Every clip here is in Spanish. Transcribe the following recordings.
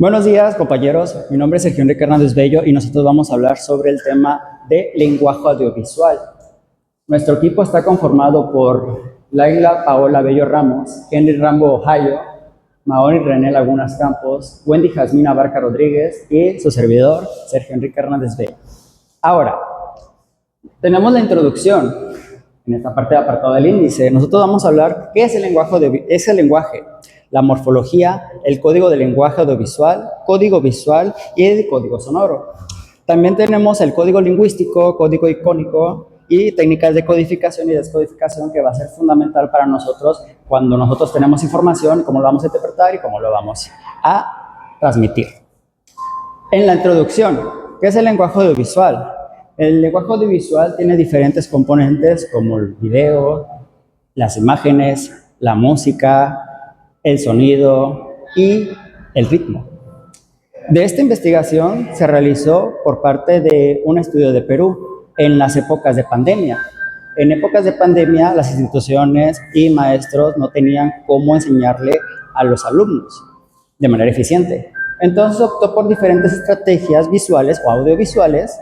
Buenos días, compañeros. Mi nombre es Sergio Enrique Hernández Bello y nosotros vamos a hablar sobre el tema de lenguaje audiovisual. Nuestro equipo está conformado por Laila Paola Bello Ramos, Henry Rambo Ohio, Maoni René Lagunas Campos, Wendy Jasmina Barca Rodríguez y su servidor, Sergio Enrique Hernández Bello. Ahora, tenemos la introducción. En esta parte de apartado del índice, nosotros vamos a hablar qué es el lenguaje, la morfología, el código del lenguaje audiovisual, código visual y el código sonoro. También tenemos el código lingüístico, código icónico y técnicas de codificación y descodificación que va a ser fundamental para nosotros cuando nosotros tenemos información, cómo lo vamos a interpretar y cómo lo vamos a transmitir. En la introducción, ¿qué es el lenguaje audiovisual? El lenguaje audiovisual tiene diferentes componentes como el video, las imágenes, la música, el sonido y el ritmo. De esta investigación se realizó por parte de un estudio de Perú en las épocas de pandemia. En épocas de pandemia, las instituciones y maestros no tenían cómo enseñarle a los alumnos de manera eficiente. Entonces optó por diferentes estrategias visuales o audiovisuales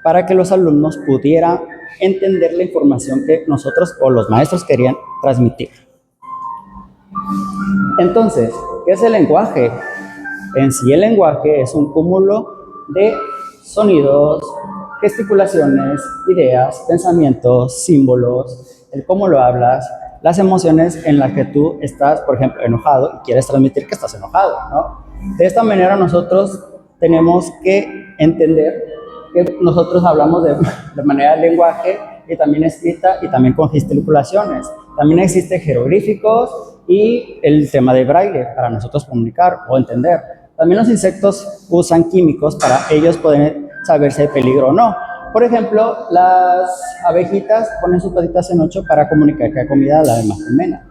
para que los alumnos pudieran entender la información que nosotros o los maestros querían transmitir. Entonces, ¿qué es el lenguaje? En sí, el lenguaje es un cúmulo de sonidos, gesticulaciones, ideas, pensamientos, símbolos, el cómo lo hablas, las emociones en las que tú estás, por ejemplo, enojado y quieres transmitir que estás enojado, ¿no? De esta manera nosotros tenemos que entender que nosotros hablamos de manera de lenguaje y también escrita y también con gesticulaciones. También existen jeroglíficos y el tema de braille para nosotros comunicar o entender. También los insectos usan químicos para ellos poder saber si hay peligro o no. Por ejemplo, las abejitas ponen sus patitas en 8 para comunicar que hay comida a la demás colmena.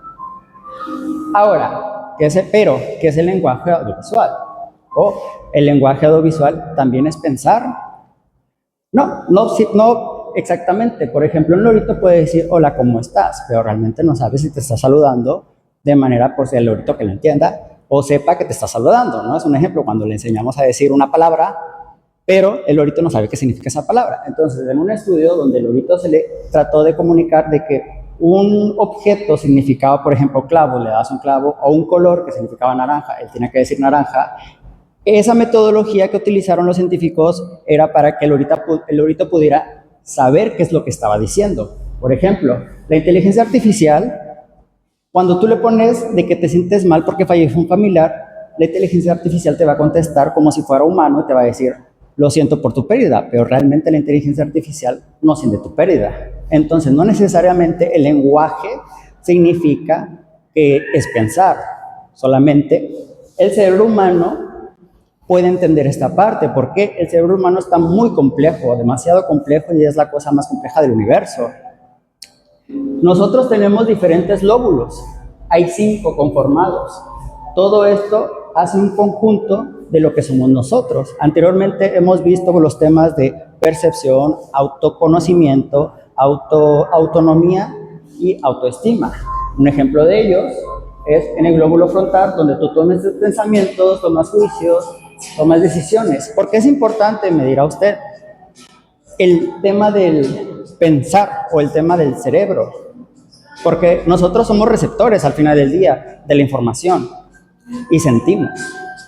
Ahora, ¿qué es el lenguaje audiovisual? O el lenguaje audiovisual también es pensar. No exactamente. Por ejemplo, un lorito puede decir hola, ¿cómo estás? Pero realmente no sabe si te está saludando de manera por si el lorito que lo entienda o sepa que te está saludando, ¿no? Es un ejemplo cuando le enseñamos a decir una palabra, pero el lorito no sabe qué significa esa palabra. Entonces, en un estudio donde el lorito se le trató de comunicar de que un objeto significaba, por ejemplo, clavo, le das un clavo, o un color que significaba naranja, él tiene que decir naranja. Esa metodología que utilizaron los científicos era para que el lorito pudiera saber qué es lo que estaba diciendo. Por ejemplo, la inteligencia artificial, cuando tú le pones de que te sientes mal porque falleció un familiar, la inteligencia artificial te va a contestar como si fuera humano y te va a decir, lo siento por tu pérdida, pero realmente la inteligencia artificial no siente tu pérdida. Entonces, no necesariamente el lenguaje significa que es pensar, solamente el cerebro humano puede entender esta parte, porque el cerebro humano está muy complejo, demasiado complejo, y es la cosa más compleja del universo. Nosotros tenemos diferentes lóbulos, hay 5 conformados. Todo esto hace un conjunto de lo que somos nosotros. Anteriormente hemos visto los temas de percepción, autoconocimiento, autonomía y autoestima. Un ejemplo de ellos es en el glóbulo frontal, donde tú tomas pensamientos, tomas juicios, tomas decisiones. ¿Por qué es importante? Me dirá usted. El tema del pensar o el tema del cerebro, porque nosotros somos receptores al final del día de la información y sentimos.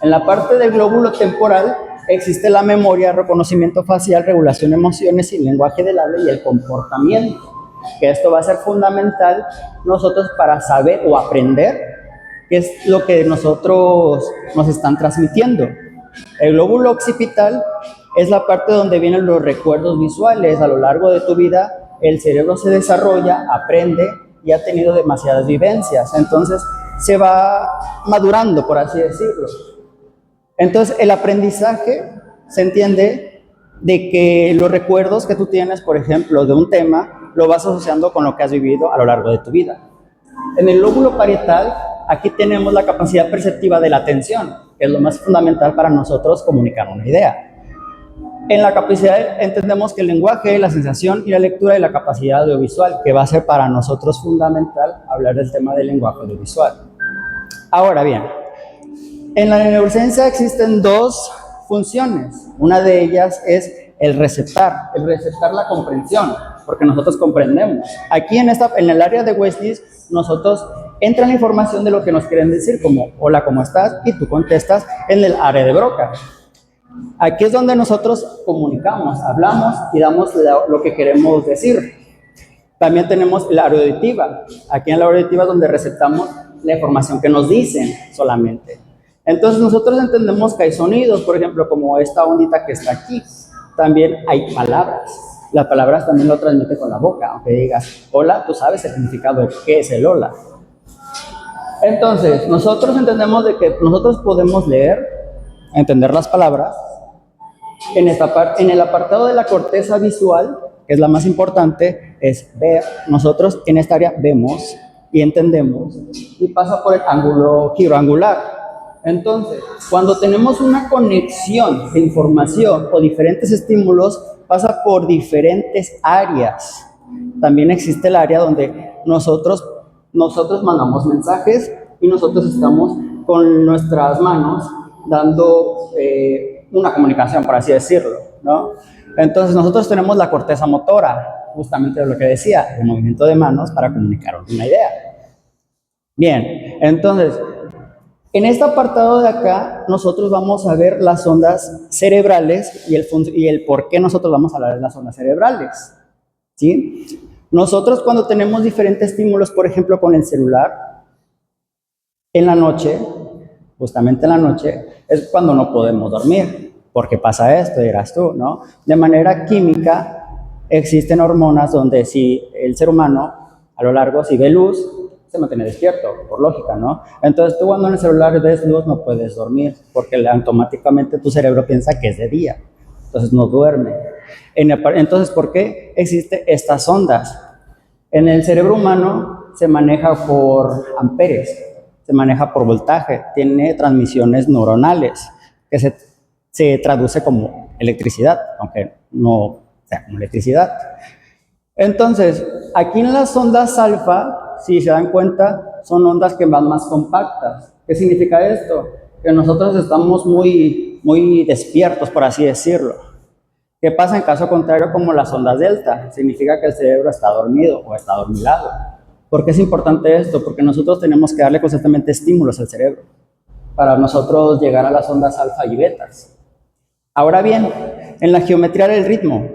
En la parte del glóbulo temporal existe la memoria, reconocimiento facial, regulación de emociones y lenguaje del habla y el comportamiento, que esto va a ser fundamental nosotros para saber o aprender qué es lo que nosotros nos están transmitiendo. El glóbulo occipital es la parte donde vienen los recuerdos visuales. A lo largo de tu vida, el cerebro se desarrolla, aprende y ha tenido demasiadas vivencias. Entonces, se va madurando, por así decirlo. Entonces, el aprendizaje se entiende de que los recuerdos que tú tienes, por ejemplo, de un tema, lo vas asociando con lo que has vivido a lo largo de tu vida. En el lóbulo parietal, aquí tenemos la capacidad perceptiva de la atención, que es lo más fundamental para nosotros comunicar una idea. En la capacidad entendemos que el lenguaje, la sensación y la lectura y la capacidad audiovisual, que va a ser para nosotros fundamental hablar del tema del lenguaje audiovisual. Ahora bien, En la neurociencia existen dos funciones. Una de ellas es el receptar la comprensión, porque nosotros comprendemos. Aquí en el área de Wesley, nosotros entra la información de lo que nos quieren decir, como hola, ¿cómo estás? Y tú contestas en el área de Broca. Aquí es donde nosotros comunicamos, hablamos y damos lo que queremos decir. También tenemos la auditiva. Aquí en la auditiva es donde receptamos la información que nos dicen solamente. Entonces nosotros entendemos que hay sonidos, por ejemplo, como esta ondita que está aquí. También hay palabras. Las palabras también lo transmite con la boca. Aunque digas hola, tú sabes el significado de qué es el hola. Entonces, nosotros entendemos de que nosotros podemos leer, entender las palabras. En el apartado de la corteza visual, que es la más importante, es ver. Nosotros en esta área vemos y entendemos y pasa por el ángulo giroangular. Entonces, cuando tenemos una conexión de información o diferentes estímulos, pasa por diferentes áreas. También existe el área donde nosotros mandamos mensajes y nosotros estamos con nuestras manos dando una comunicación, por así decirlo, ¿no? Entonces nosotros tenemos la corteza motora, justamente de lo que decía, el movimiento de manos para comunicar una idea. Bien, entonces, en este apartado de acá, nosotros vamos a ver las ondas cerebrales y el por qué nosotros vamos a hablar de las ondas cerebrales, ¿sí? Nosotros cuando tenemos diferentes estímulos, por ejemplo, con el celular, en la noche, justamente en la noche, es cuando no podemos dormir. ¿Por qué pasa esto? Dirás tú, ¿no? De manera química, existen hormonas donde si el ser humano, a lo largo, si ve luz, se mantiene despierto, por lógica, ¿no? Entonces tú cuando en el celular ves luz no puedes dormir, porque automáticamente tu cerebro piensa que es de día, entonces no duerme. Entonces, ¿por qué existen estas ondas? En el cerebro humano se maneja por amperes, se maneja por voltaje, tiene transmisiones neuronales, que se traduce como electricidad, aunque no sea como electricidad. Entonces, aquí en las ondas alfa, si se dan cuenta, son ondas que van más compactas. ¿Qué significa esto? Que nosotros estamos muy despiertos, por así decirlo. ¿Qué pasa en caso contrario como las ondas delta? Significa que el cerebro está dormido o está adormilado. ¿Por qué es importante esto? Porque nosotros tenemos que darle constantemente estímulos al cerebro para nosotros llegar a las ondas alfa y betas. Ahora bien, en la geometría del ritmo,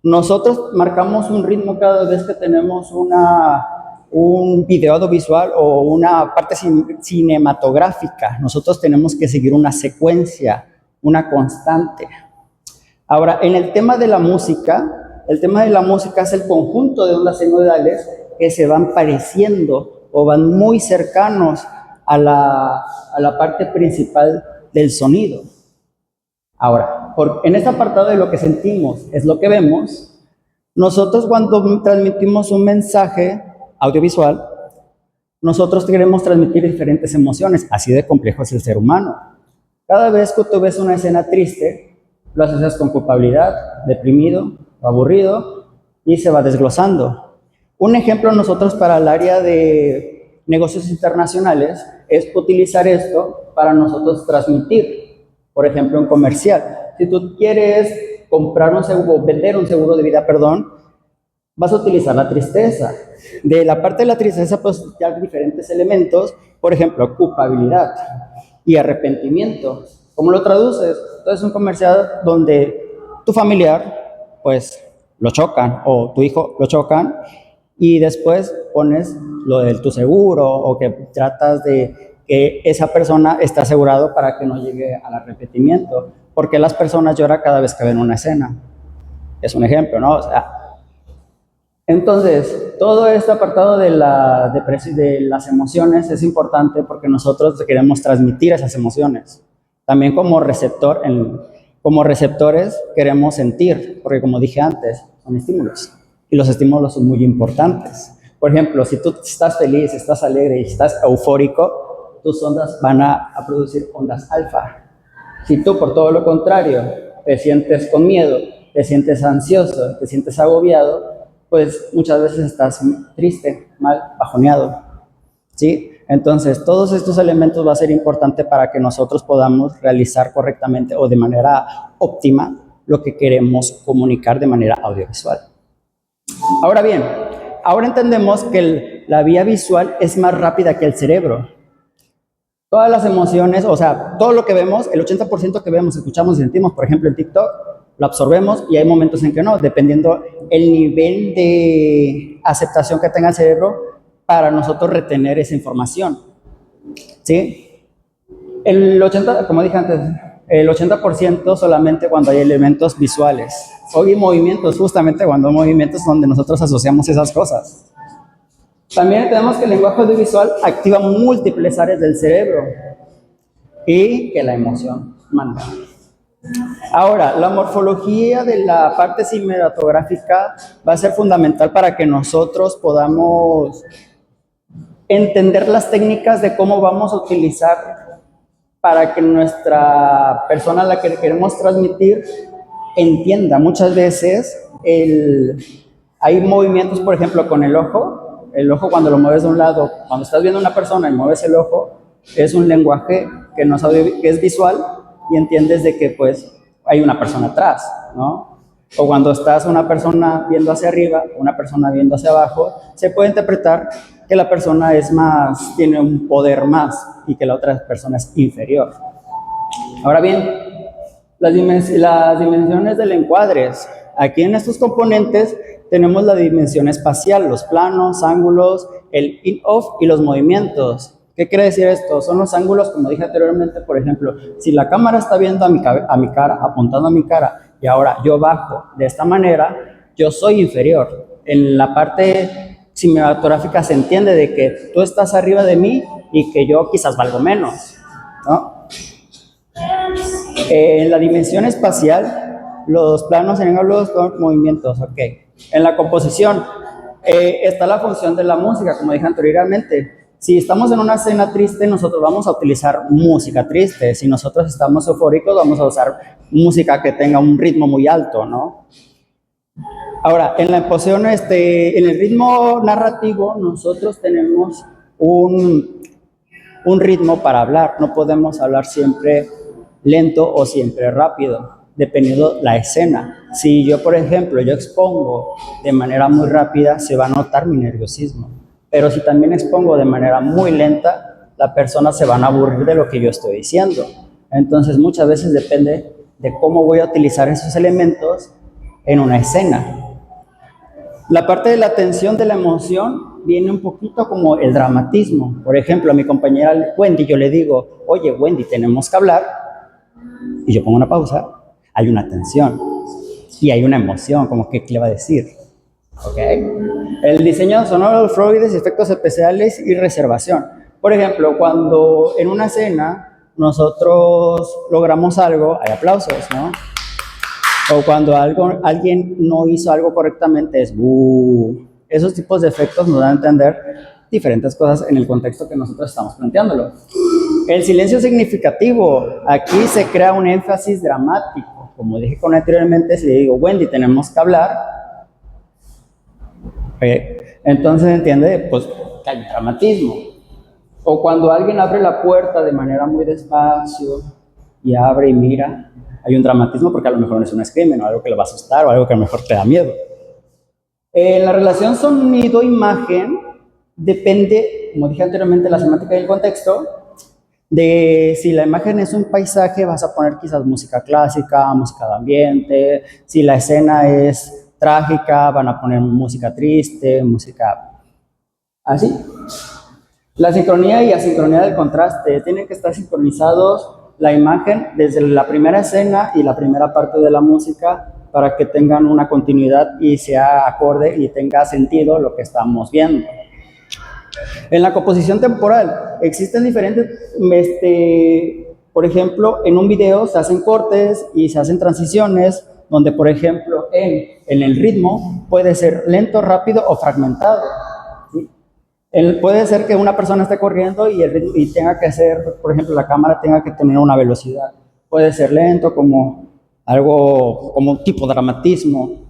nosotros marcamos un ritmo cada vez que tenemos un video audiovisual o una parte cinematográfica. Nosotros tenemos que seguir una secuencia, una constante. Ahora, en el tema de la música es el conjunto de ondas senoidales que se van pareciendo o van muy cercanos a la parte principal del sonido. Ahora, en este apartado de lo que sentimos es lo que vemos, nosotros cuando transmitimos un mensaje audiovisual, nosotros queremos transmitir diferentes emociones, así de complejo es el ser humano. Cada vez que tú ves una escena triste, lo asocias con culpabilidad, deprimido o aburrido y se va desglosando. Un ejemplo nosotros para el área de negocios internacionales es utilizar esto para nosotros transmitir, por ejemplo, un comercial. Si tú quieres vender un seguro de vida, vas a utilizar la tristeza. De la parte de la tristeza, pues ya hay diferentes elementos, por ejemplo, culpabilidad y arrepentimiento. ¿Cómo lo traduces? Entonces, un comercial donde tu familiar, pues, lo chocan, o tu hijo lo chocan, y después pones lo de tu seguro, o que tratas de que esa persona esté asegurado para que no llegue al arrepentimiento. Porque las personas lloran cada vez que ven una escena. Es un ejemplo, ¿no? O sea, entonces, todo este apartado de las emociones es importante porque nosotros queremos transmitir esas emociones. También como receptores queremos sentir, porque como dije antes, son estímulos. Y los estímulos son muy importantes. Por ejemplo, si tú estás feliz, estás alegre y estás eufórico, tus ondas van a producir ondas alfa. Si tú, por todo lo contrario, te sientes con miedo, te sientes ansioso, te sientes agobiado, pues muchas veces estás triste, mal, bajoneado, ¿sí? Entonces, todos estos elementos va a ser importante para que nosotros podamos realizar correctamente o de manera óptima lo que queremos comunicar de manera audiovisual. Ahora bien, ahora entendemos que la vía visual es más rápida que el cerebro. Todas las emociones, o sea, todo lo que vemos, el 80% que vemos, escuchamos y sentimos, por ejemplo, en TikTok, lo absorbemos y hay momentos en que no, dependiendo el nivel de aceptación que tenga el cerebro para nosotros retener esa información. ¿Sí? El 80, como dije antes, el 80% solamente cuando hay elementos visuales. O hay movimientos, justamente cuando hay movimientos donde nosotros asociamos esas cosas. También tenemos que el lenguaje audiovisual activa múltiples áreas del cerebro y que la emoción manda. Ahora, la morfología de la parte cinematográfica va a ser fundamental para que nosotros podamos entender las técnicas de cómo vamos a utilizar para que nuestra persona a la que queremos transmitir entienda. Muchas veces hay movimientos, por ejemplo, con el ojo cuando lo mueves de un lado, cuando estás viendo a una persona y mueves el ojo, es un lenguaje que, no sabe, que es visual y entiendes de que pues hay una persona atrás, ¿no? O cuando estás una persona viendo hacia arriba, una persona viendo hacia abajo, se puede interpretar que la persona es más, tiene un poder más y que la otra persona es inferior. Ahora bien, las dimensiones del encuadre. Aquí en estos componentes tenemos la dimensión espacial, los planos, ángulos, el in-off y los movimientos. ¿Qué quiere decir esto? Son los ángulos, como dije anteriormente, por ejemplo, si la cámara está viendo a mi cara, apuntando a mi cara, y ahora yo bajo de esta manera, yo soy inferior. En la parte cinematográfica se entiende de que tú estás arriba de mí y que yo quizás valgo menos, ¿no? En la dimensión espacial, los planos en ángulos con movimientos, ok. En la composición, está la función de la música, como dije anteriormente. Si estamos en una escena triste, nosotros vamos a utilizar música triste. Si nosotros estamos eufóricos, vamos a usar música que tenga un ritmo muy alto, ¿no? Ahora, en la exposición, en el ritmo narrativo, nosotros tenemos un ritmo para hablar. No podemos hablar siempre lento o siempre rápido, dependiendo la escena. Si yo, por ejemplo, yo expongo de manera muy rápida, se va a notar mi nerviosismo. Pero si también expongo de manera muy lenta, la persona se van a aburrir de lo que yo estoy diciendo. Entonces, muchas veces depende de cómo voy a utilizar esos elementos en una escena. La parte de la tensión de la emoción viene un poquito como el dramatismo. Por ejemplo, a mi compañera Wendy yo le digo, oye Wendy, tenemos que hablar, y yo pongo una pausa, hay una tensión y hay una emoción, como que ¿qué le va a decir? ¿Okay? El diseño sonoro, los fluides, efectos especiales y reservación. Por ejemplo, cuando en una escena nosotros logramos algo, hay aplausos, ¿no? O cuando alguien no hizo algo correctamente, es ¡buh! Esos tipos de efectos nos dan a entender diferentes cosas en el contexto que nosotros estamos planteándolo. El silencio significativo, aquí se crea un énfasis dramático. Como dije anteriormente, si le digo, Wendy, tenemos que hablar, entonces entiende, pues, que hay dramatismo. O cuando alguien abre la puerta de manera muy despacio y abre y mira, hay un dramatismo porque a lo mejor no es un screamer o algo que le va a asustar o algo que a lo mejor te da miedo. En la relación sonido-imagen depende, como dije anteriormente, la semántica y el contexto. De si la imagen es un paisaje, vas a poner quizás música clásica, música de ambiente. Si la escena es trágica, van a poner música triste, música así. La sincronía y asincronía del contraste, tienen que estar sincronizados la imagen desde la primera escena y la primera parte de la música para que tengan una continuidad y sea acorde y tenga sentido lo que estamos viendo. En la composición temporal existen diferentes, por ejemplo, en un video se hacen cortes y se hacen transiciones, donde por ejemplo en el ritmo puede ser lento, rápido o fragmentado. ¿Sí? Puede ser que una persona esté corriendo y tenga que ser, por ejemplo, la cámara tenga que tener una velocidad. Puede ser lento, como algo, como tipo dramatismo.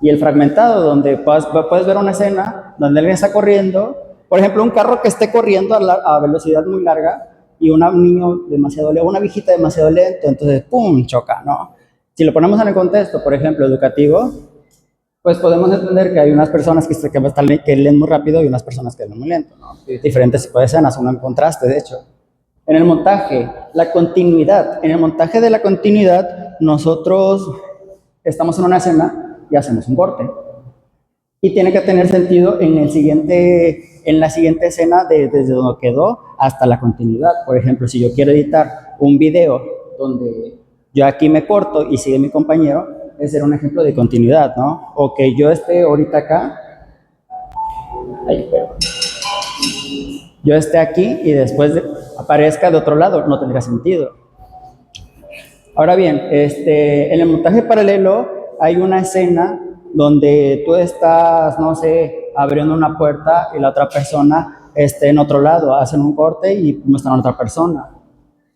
Y el fragmentado, donde puedes ver una escena donde alguien está corriendo Por ejemplo, un carro que esté corriendo a velocidad muy larga y un niño demasiado lento, una viejita demasiado lento, entonces, ¡pum!, choca, ¿no? Si lo ponemos en el contexto, por ejemplo, educativo, pues podemos entender que hay unas personas que leen muy rápido y unas personas que leen muy lento, ¿no? Diferentes tipos de escenas, uno en contraste, de hecho. En el montaje, la continuidad. En el montaje de la continuidad, nosotros estamos en una escena y hacemos un corte. Y tiene que tener sentido en la siguiente escena desde donde quedó hasta la continuidad. Por ejemplo, si yo quiero editar un video donde yo aquí me corto y sigue mi compañero, ese será un ejemplo de continuidad, ¿no? O que yo esté ahorita acá, yo esté aquí y después aparezca de otro lado, no tendría sentido. Ahora bien, en el montaje paralelo hay una escena donde tú estás, no sé, abriendo una puerta y la otra persona esté en otro lado, hacen un corte y muestran a otra persona.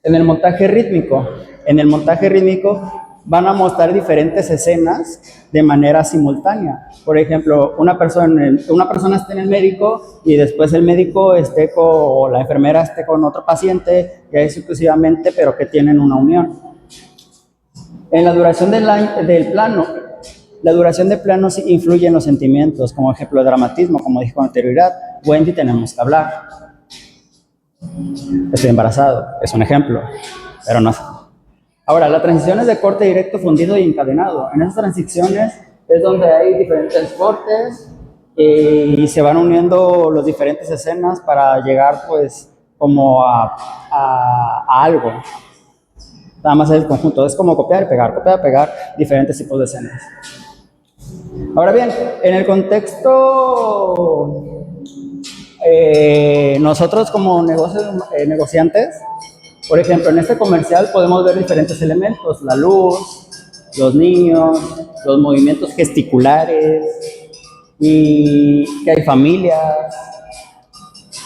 En el montaje rítmico van a mostrar diferentes escenas de manera simultánea. Por ejemplo, una persona esté en el médico y después el médico o la enfermera esté con otro paciente, y así sucesivamente, pero que tienen una unión. En la duración del plano, la duración del plano sí influye en los sentimientos, como ejemplo de dramatismo, como dije con anterioridad. Wendy, tenemos que hablar. Estoy embarazado, es un ejemplo, pero no. Ahora, las transiciones de corte directo, fundido y encadenado. En esas transiciones es donde hay diferentes cortes y se van uniendo las diferentes escenas para llegar, pues, como a algo. Nada más es el conjunto, es como copiar y pegar diferentes tipos de escenas. Ahora bien, en el contexto, nosotros como negociantes, por ejemplo, en este comercial podemos ver diferentes elementos: la luz, los niños, los movimientos gesticulares, y que hay familias,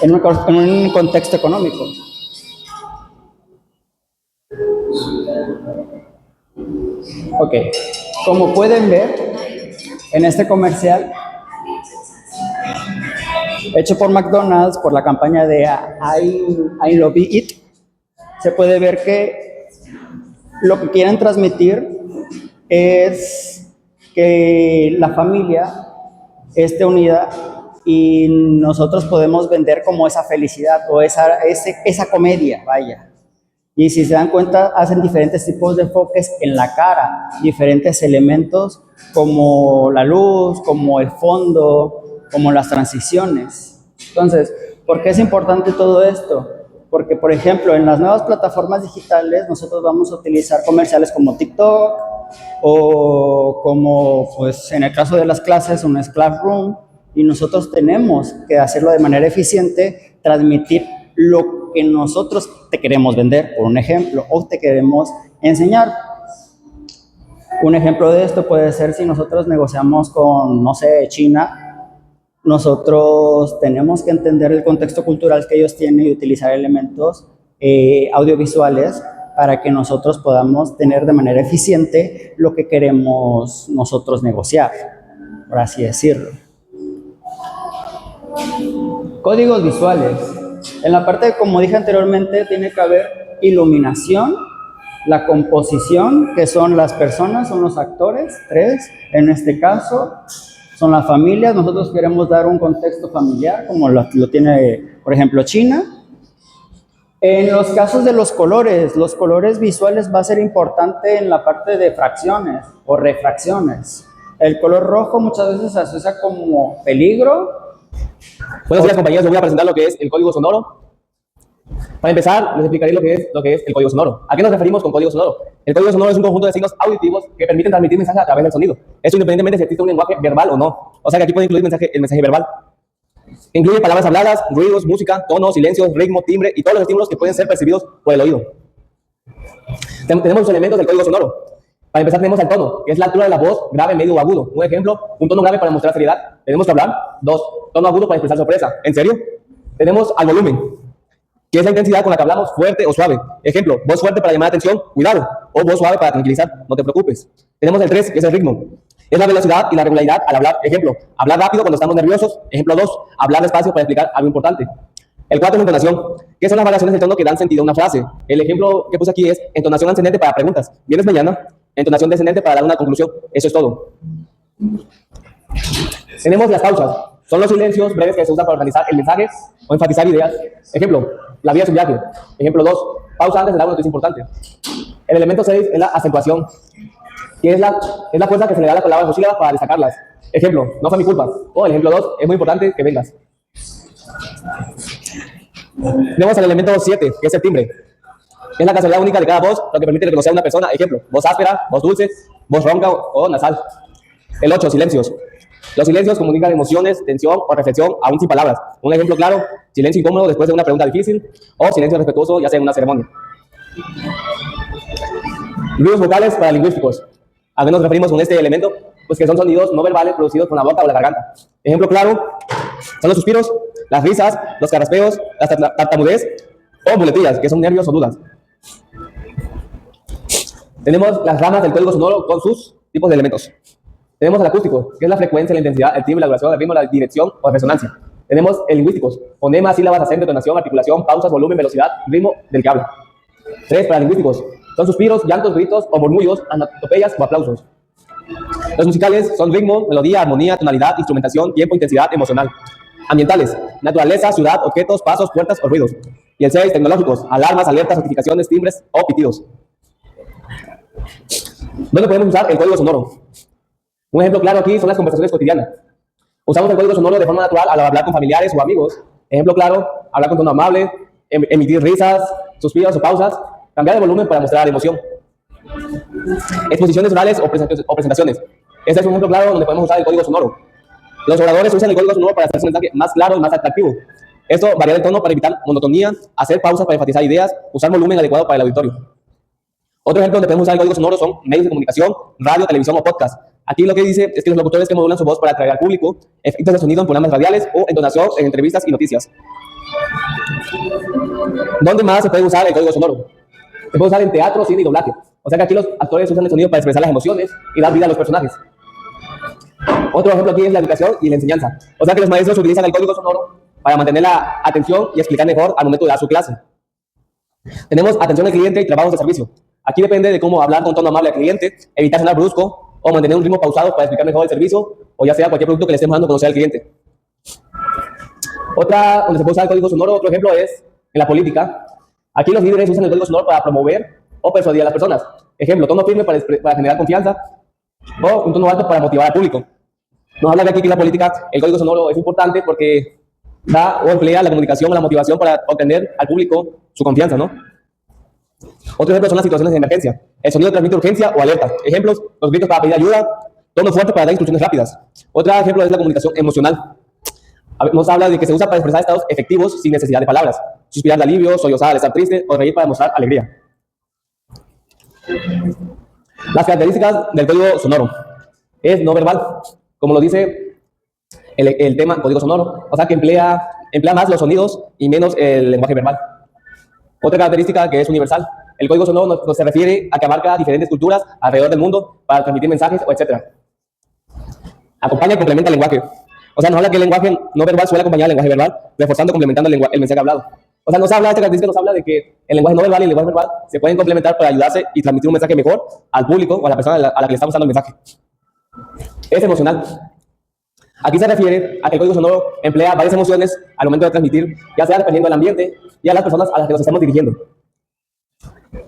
en un contexto económico. Ok, como pueden ver, en este comercial, hecho por McDonald's, por la campaña de I Love It, se puede ver que lo que quieren transmitir es que la familia esté unida y nosotros podemos vender como esa felicidad o esa comedia, vaya. Y si se dan cuenta, hacen diferentes tipos de enfoques en la cara, diferentes elementos como la luz, como el fondo, como las transiciones. Entonces, ¿por qué es importante todo esto? Porque, por ejemplo, en las nuevas plataformas digitales nosotros vamos a utilizar comerciales como TikTok o como, pues, en el caso de las clases, un Classroom, y nosotros tenemos que hacerlo de manera eficiente, transmitir lo que nosotros te queremos vender, por un ejemplo, o te queremos enseñar. Un ejemplo de esto puede ser si nosotros negociamos con, no sé, China. Nosotros tenemos que entender el contexto cultural que ellos tienen y utilizar elementos audiovisuales para que nosotros podamos tener de manera eficiente lo que queremos nosotros negociar, por así decirlo. Códigos visuales. En la parte, como dije anteriormente, tiene que haber iluminación, la composición, que son las personas, son los actores, 3, en este caso, son las familias. Nosotros queremos dar un contexto familiar, como lo tiene, por ejemplo, China. En los casos de los colores visuales va a ser importante en la parte de fracciones o refracciones. El color rojo muchas veces se asocia como peligro. Buenos días, compañeros, les voy a presentar lo que es el código sonoro. Para empezar, les explicaré lo que es el código sonoro. ¿A qué nos referimos con código sonoro? El código sonoro es un conjunto de signos auditivos que permiten transmitir mensajes a través del sonido. Esto independientemente si existe un lenguaje verbal o no. O sea que aquí puede incluir el mensaje verbal. Incluye palabras habladas, ruidos, música, tonos, silencios, ritmo, timbre y todos los estímulos que pueden ser percibidos por el oído. Tenemos los elementos del código sonoro. Para empezar tenemos el tono, que es la altura de la voz, grave, medio o agudo. Un ejemplo, un tono grave para mostrar seriedad. Tenemos que hablar. 2, tono agudo para expresar sorpresa. ¿En serio? Tenemos al volumen, que es la intensidad con la que hablamos, fuerte o suave. Ejemplo, voz fuerte para llamar la atención, cuidado. O voz suave para tranquilizar, no te preocupes. Tenemos el 3, que es el ritmo. Es la velocidad y la regularidad al hablar. Ejemplo, hablar rápido cuando estamos nerviosos. Ejemplo 2, hablar despacio para explicar algo importante. El 4 es la entonación. ¿Qué son las variaciones del tono que dan sentido a una frase? El ejemplo que puse aquí es entonación ascendente para preguntas. ¿Vienes mañana? Entonación descendente para dar una conclusión. Eso es todo. Tenemos las pausas. Son los silencios breves que se usan para organizar el mensaje o enfatizar ideas. Ejemplo, la vida es un viaje. Ejemplo 2, pausa antes de dar una noticia importante. El elemento 6 es la acentuación, que es la fuerza que se le da a las palabras o sílabas para destacarlas. Ejemplo, no fue mi culpa. O el ejemplo 2, es muy importante que vengas. Tenemos el elemento 7, que es el timbre. Es la casualidad única de cada voz, lo que permite reconocer a una persona. Ejemplo, voz áspera, voz dulce, voz ronca o nasal. El 8, silencios. Los silencios comunican emociones, tensión o reflexión aún sin palabras. Un ejemplo claro, silencio incómodo después de una pregunta difícil o silencio respetuoso ya sea en una ceremonia. Ruidos vocales para lingüísticos. ¿A qué nos referimos con este elemento? Pues que son sonidos no verbales producidos con la boca o la garganta. Ejemplo claro, son los suspiros, las risas, los carraspeos, las tartamudez o muletillas, que son nervios o dudas. Tenemos las ramas del código sonoro con sus tipos de elementos. Tenemos el acústico, que es la frecuencia, la intensidad, el timbre, la duración, el ritmo, la dirección o la resonancia. Tenemos el lingüísticos, fonemas, sílabas, acento, entonación, articulación, pausas, volumen, velocidad, ritmo del que habla. 3 para lingüísticos, son suspiros, llantos, gritos o murmullos, anatopeyas o aplausos. Los musicales son ritmo, melodía, armonía, tonalidad, instrumentación, tiempo, intensidad emocional. Ambientales, naturaleza, ciudad, objetos, pasos, puertas o ruidos. Y el 6, tecnológicos, alarmas, alertas, notificaciones, timbres o pitidos. ¿Dónde podemos usar el código sonoro? Un ejemplo claro aquí son las conversaciones cotidianas. Usamos el código sonoro de forma natural al hablar con familiares o amigos. Ejemplo claro, hablar con tono amable, emitir risas, suspiros o pausas, cambiar el volumen para mostrar emoción. Exposiciones orales o presentaciones. Este es un ejemplo claro donde podemos usar el código sonoro. Los oradores usan el código sonoro para hacer su mensaje más claro y más atractivo. Esto varía el tono para evitar monotonía, hacer pausas para enfatizar ideas, usar volumen adecuado para el auditorio. Otro ejemplo donde podemos usar el código sonoro son medios de comunicación, radio, televisión o podcast. Aquí lo que dice es que los locutores que modulan su voz para atraer al público, efectos de sonido en programas radiales o entonación en entrevistas y noticias. ¿Dónde más se puede usar el código sonoro? Se puede usar en teatro, cine y doblaje. O sea que aquí los actores usan el sonido para expresar las emociones y dar vida a los personajes. Otro ejemplo aquí es la educación y la enseñanza. O sea que los maestros utilizan el código sonoro para mantener la atención y explicar mejor al momento de dar su clase. Tenemos atención al cliente y trabajos de servicio. Aquí depende de cómo hablar con tono amable al cliente, evitar sonar brusco o mantener un ritmo pausado para explicar mejor el servicio o ya sea cualquier producto que le estemos dando a conocer al cliente. Otra donde se puede usar el código sonoro, otro ejemplo es en la política. Aquí los líderes usan el código sonoro para promover o persuadir a las personas. Ejemplo, tono firme para generar confianza o un tono alto para motivar al público. Nos habla de aquí que en la política el código sonoro es importante porque da o emplea la comunicación o la motivación para obtener al público su confianza, ¿no? Otro ejemplo son las situaciones de emergencia. El sonido transmite urgencia o alerta. Ejemplos, los gritos para pedir ayuda, tono fuerte para dar instrucciones rápidas. Otro ejemplo es la comunicación emocional. Nos habla de que se usa para expresar estados efectivos sin necesidad de palabras. Suspirar de alivio, sollozar al estar triste o reír para mostrar alegría. Las características del código sonoro. Es no verbal, como lo dice el tema código sonoro. O sea que emplea más los sonidos y menos el lenguaje verbal. Otra característica que es universal. El código sonoro nos se refiere a que abarca diferentes culturas alrededor del mundo para transmitir mensajes o etc. Acompaña y complementa el lenguaje. O sea, nos habla que el lenguaje no verbal suele acompañar al lenguaje verbal, reforzando y complementando el mensaje hablado. O sea, esta característica nos habla de que el lenguaje no verbal y el lenguaje verbal se pueden complementar para ayudarse y transmitir un mensaje mejor al público o a la persona a la que le estamos dando el mensaje. Es emocional. Aquí se refiere a que el código sonoro emplea varias emociones al momento de transmitir, ya sea dependiendo del ambiente y a las personas a las que nos estamos dirigiendo.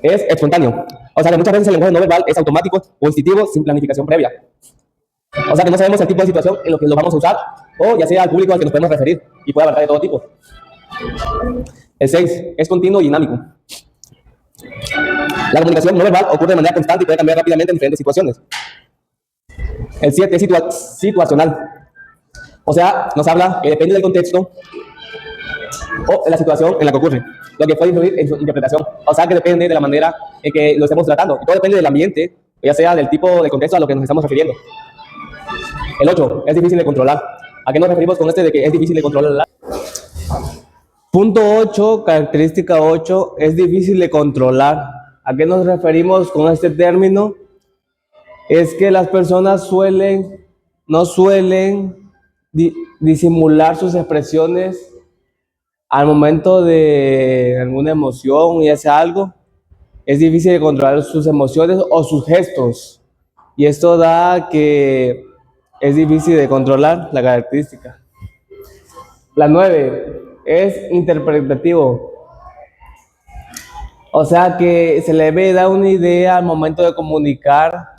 Es espontáneo. O sea que muchas veces el lenguaje no verbal es automático o instintivo sin planificación previa. O sea que no sabemos el tipo de situación en lo que lo vamos a usar o ya sea al público al que nos podemos referir y puede abarcar de todo tipo. El 6 es continuo y dinámico. La comunicación no verbal ocurre de manera constante y puede cambiar rápidamente en diferentes situaciones. El 7 es situacional. O sea, nos habla que depende del contexto o de la situación en la que ocurre, lo que puede influir en su interpretación. O sea, que depende de la manera en que lo estemos tratando. Y todo depende del ambiente, ya sea del tipo de contexto a lo que nos estamos refiriendo. El 8 es difícil de controlar. ¿A qué nos referimos con este de que es difícil de controlar? Punto 8, característica 8, es difícil de controlar. ¿A qué nos referimos con este término? es que las personas no suelen disimular sus expresiones al momento de alguna emoción, ya sea algo. Es difícil de controlar sus emociones o sus gestos. Y esto da que es difícil de controlar la característica. La 9 es interpretativo. O sea que se le debe dar una idea al momento de comunicar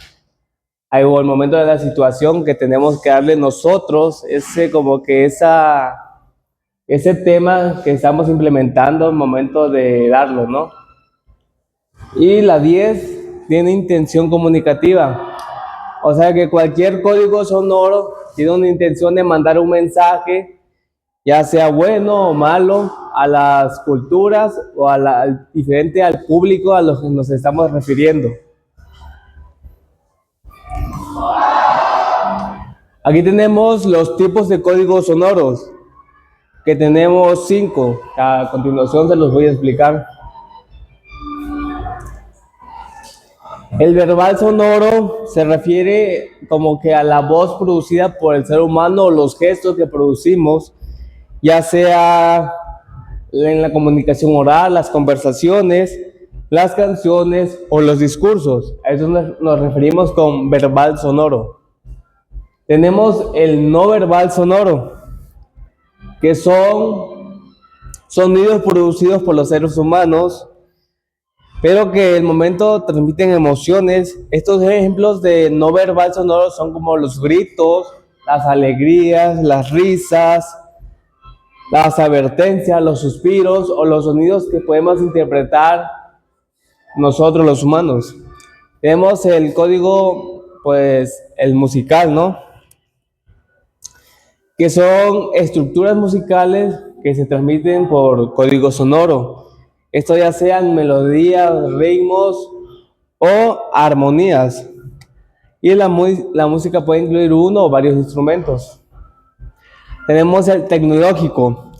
o al momento de la situación que tenemos que darle nosotros, ese tema que estamos implementando al momento de darlo, ¿no? Y la 10 tiene intención comunicativa. O sea que cualquier código sonoro tiene una intención de mandar un mensaje, ya sea bueno o malo, a las culturas o diferente al público a los que nos estamos refiriendo. Aquí tenemos los tipos de códigos sonoros, que tenemos 5. A continuación se los voy a explicar. El verbal sonoro se refiere como que a la voz producida por el ser humano o los gestos que producimos, ya sea en la comunicación oral, las conversaciones, las canciones o los discursos. A eso nos referimos con verbal sonoro. Tenemos el no verbal sonoro, que son sonidos producidos por los seres humanos, pero que en el momento transmiten emociones. Estos ejemplos de no verbal sonoro son como los gritos, las alegrías, las risas, las advertencias, los suspiros o los sonidos que podemos interpretar nosotros los humanos. Tenemos el código, pues el musical, ¿no? Que son estructuras musicales que se transmiten por código sonoro. Esto ya sean melodías, ritmos o armonías. Y la música puede incluir uno o varios instrumentos. Tenemos el tecnológico,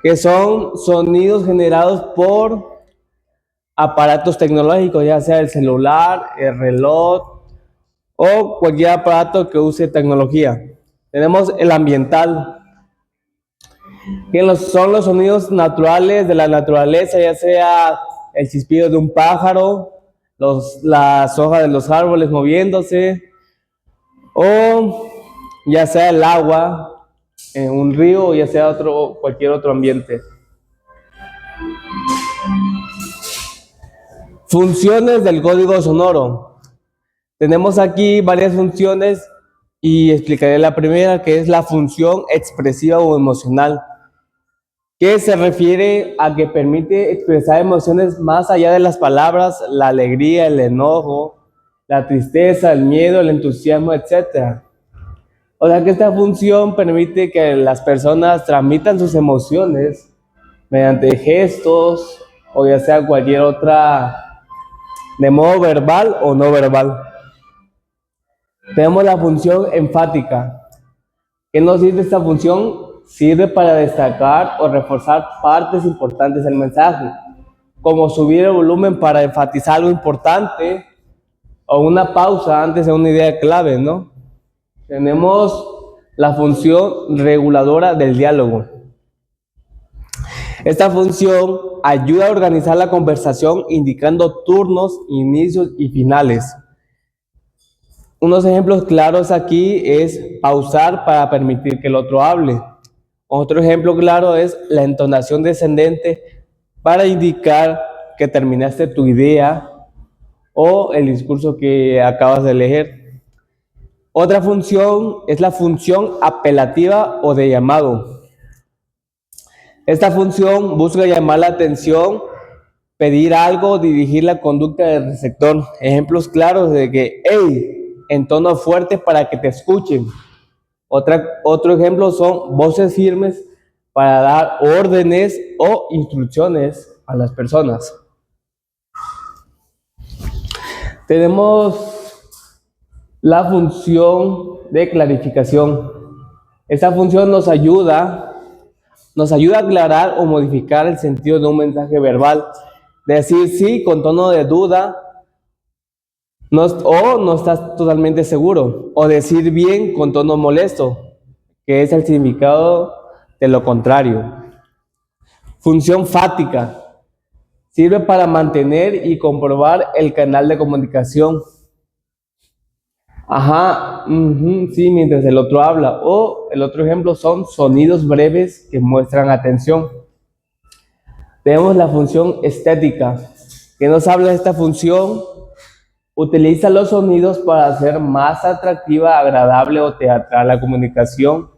que son sonidos generados por aparatos tecnológicos, ya sea el celular, el reloj o cualquier aparato que use tecnología. Tenemos el ambiental, que son los sonidos naturales de la naturaleza, ya sea el chispido de un pájaro, las hojas de los árboles moviéndose, o ya sea el agua en un río, o ya sea cualquier otro ambiente. Funciones del código sonoro. Tenemos aquí varias funciones y explicaré la primera, que es la función expresiva o emocional, que se refiere a que permite expresar emociones más allá de las palabras, la alegría, el enojo, la tristeza, el miedo, el entusiasmo, etc. O sea que esta función permite que las personas transmitan sus emociones mediante gestos o ya sea cualquier otra, de modo verbal o no verbal. Tenemos la función enfática. ¿Qué nos sirve esta función? Sirve para destacar o reforzar partes importantes del mensaje, como subir el volumen para enfatizar algo importante o una pausa antes de una idea clave, ¿no? Tenemos la función reguladora del diálogo. Esta función ayuda a organizar la conversación indicando turnos, inicios y finales. Unos ejemplos claros aquí es pausar para permitir que el otro hable. Otro ejemplo claro es la entonación descendente para indicar que terminaste tu idea o el discurso que acabas de leer. Otra función es la función apelativa o de llamado. Esta función busca llamar la atención, pedir algo, dirigir la conducta del receptor. Ejemplos claros de que, hey, en tono fuerte para que te escuchen. Otro ejemplo son voces firmes para dar órdenes o instrucciones a las personas. Tenemos la función de clarificación. Esta función nos ayuda a aclarar o modificar el sentido de un mensaje verbal. Decir sí con tono de duda O no estás totalmente seguro, o decir bien con tono molesto, que es el significado de lo contrario. Función fática. Sirve para mantener y comprobar el canal de comunicación. Ajá, sí, mientras el otro habla. O el otro ejemplo son sonidos breves que muestran atención. Tenemos la función estética. ¿Qué nos habla de esta función? Utiliza los sonidos para hacer más atractiva, agradable o teatral la comunicación.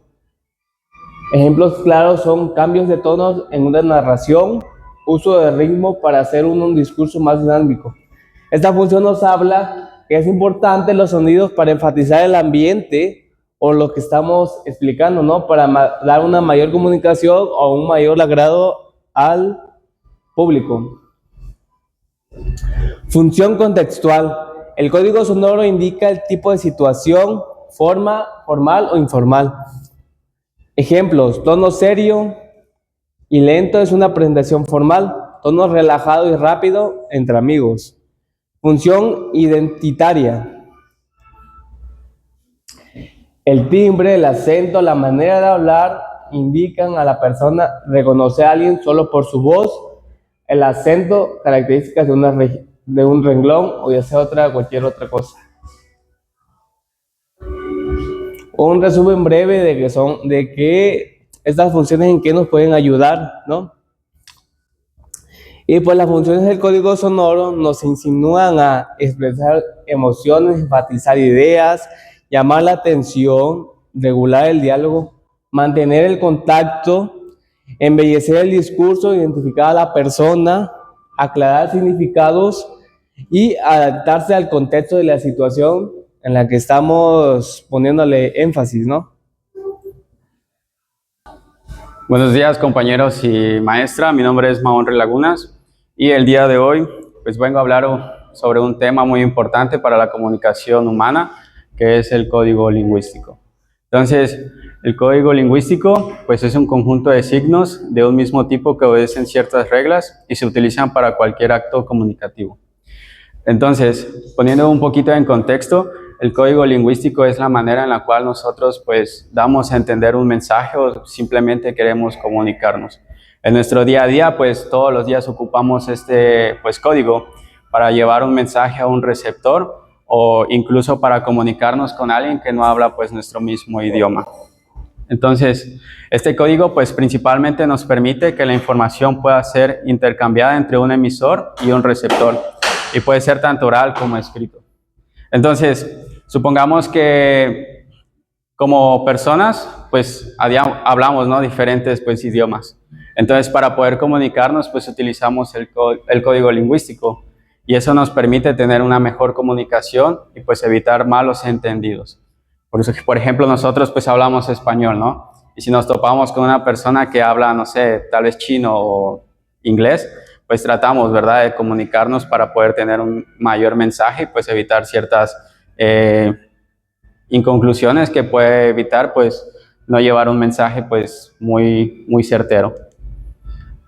Ejemplos claros son cambios de tonos en una narración, uso de ritmo para hacer un discurso más dinámico. Esta función nos habla que es importante los sonidos para enfatizar el ambiente o lo que estamos explicando, ¿no? Para dar una mayor comunicación o un mayor agrado al público. Función contextual. El código sonoro indica el tipo de situación, forma, formal o informal. Ejemplos: tono serio y lento es una presentación formal. Tono relajado y rápido entre amigos. Función identitaria. El timbre, el acento, la manera de hablar indican a la persona reconocer a alguien solo por su voz, el acento, características de un renglón o ya sea cualquier otra cosa. Un resumen breve de que estas funciones en qué nos pueden ayudar, ¿no? Y pues las funciones del código sonoro nos insinúan a expresar emociones, enfatizar ideas, llamar la atención, regular el diálogo, mantener el contacto, embellecer el discurso, identificar a la persona, aclarar significados y adaptarse al contexto de la situación en la que estamos poniéndole énfasis, ¿no? Buenos días, compañeros y maestra. Mi nombre es Maonre Lagunas y el día de hoy pues vengo a hablar sobre un tema muy importante para la comunicación humana, que es el código lingüístico. Entonces, el código lingüístico pues es un conjunto de signos de un mismo tipo que obedecen ciertas reglas y se utilizan para cualquier acto comunicativo. Entonces, poniendo un poquito en contexto, el código lingüístico es la manera en la cual nosotros pues damos a entender un mensaje o simplemente queremos comunicarnos. En nuestro día a día pues todos los días ocupamos este pues código para llevar un mensaje a un receptor o incluso para comunicarnos con alguien que no habla pues nuestro mismo idioma. Entonces, este código pues principalmente nos permite que la información pueda ser intercambiada entre un emisor y un receptor y puede ser tanto oral como escrito. Entonces, supongamos que como personas pues hablamos, ¿no?, diferentes pues idiomas. Entonces, para poder comunicarnos pues utilizamos el código lingüístico y eso nos permite tener una mejor comunicación y pues evitar malos entendidos. Por eso que, por ejemplo, nosotros pues hablamos español, ¿no? Y si nos topamos con una persona que habla, no sé, tal vez chino o inglés, pues tratamos, ¿verdad?, de comunicarnos para poder tener un mayor mensaje y pues evitar ciertas inconclusiones que puede evitar pues no llevar un mensaje pues muy certero.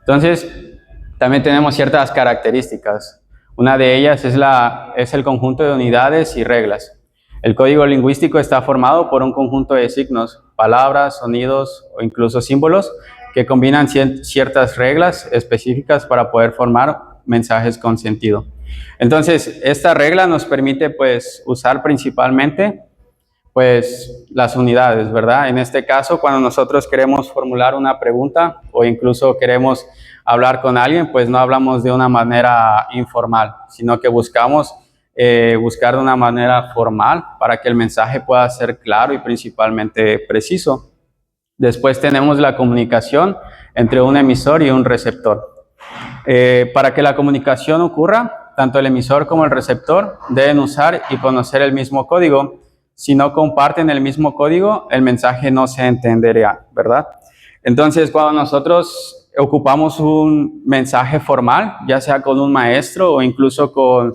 Entonces, también tenemos ciertas características. Una de ellas es el conjunto de unidades y reglas. El código lingüístico está formado por un conjunto de signos, palabras, sonidos o incluso símbolos que combinan ciertas reglas específicas para poder formar mensajes con sentido. Entonces, esta regla nos permite pues usar principalmente pues las unidades, ¿verdad? En este caso, cuando nosotros queremos formular una pregunta o incluso queremos hablar con alguien, pues no hablamos de una manera informal, sino que buscamos buscar de una manera formal para que el mensaje pueda ser claro y principalmente preciso. Después tenemos la comunicación entre un emisor y un receptor. Para que la comunicación ocurra, tanto el emisor como el receptor deben usar y conocer el mismo código. Si no comparten el mismo código, el mensaje no se entenderá, ¿verdad? Entonces, cuando nosotros ocupamos un mensaje formal, ya sea con un maestro o incluso con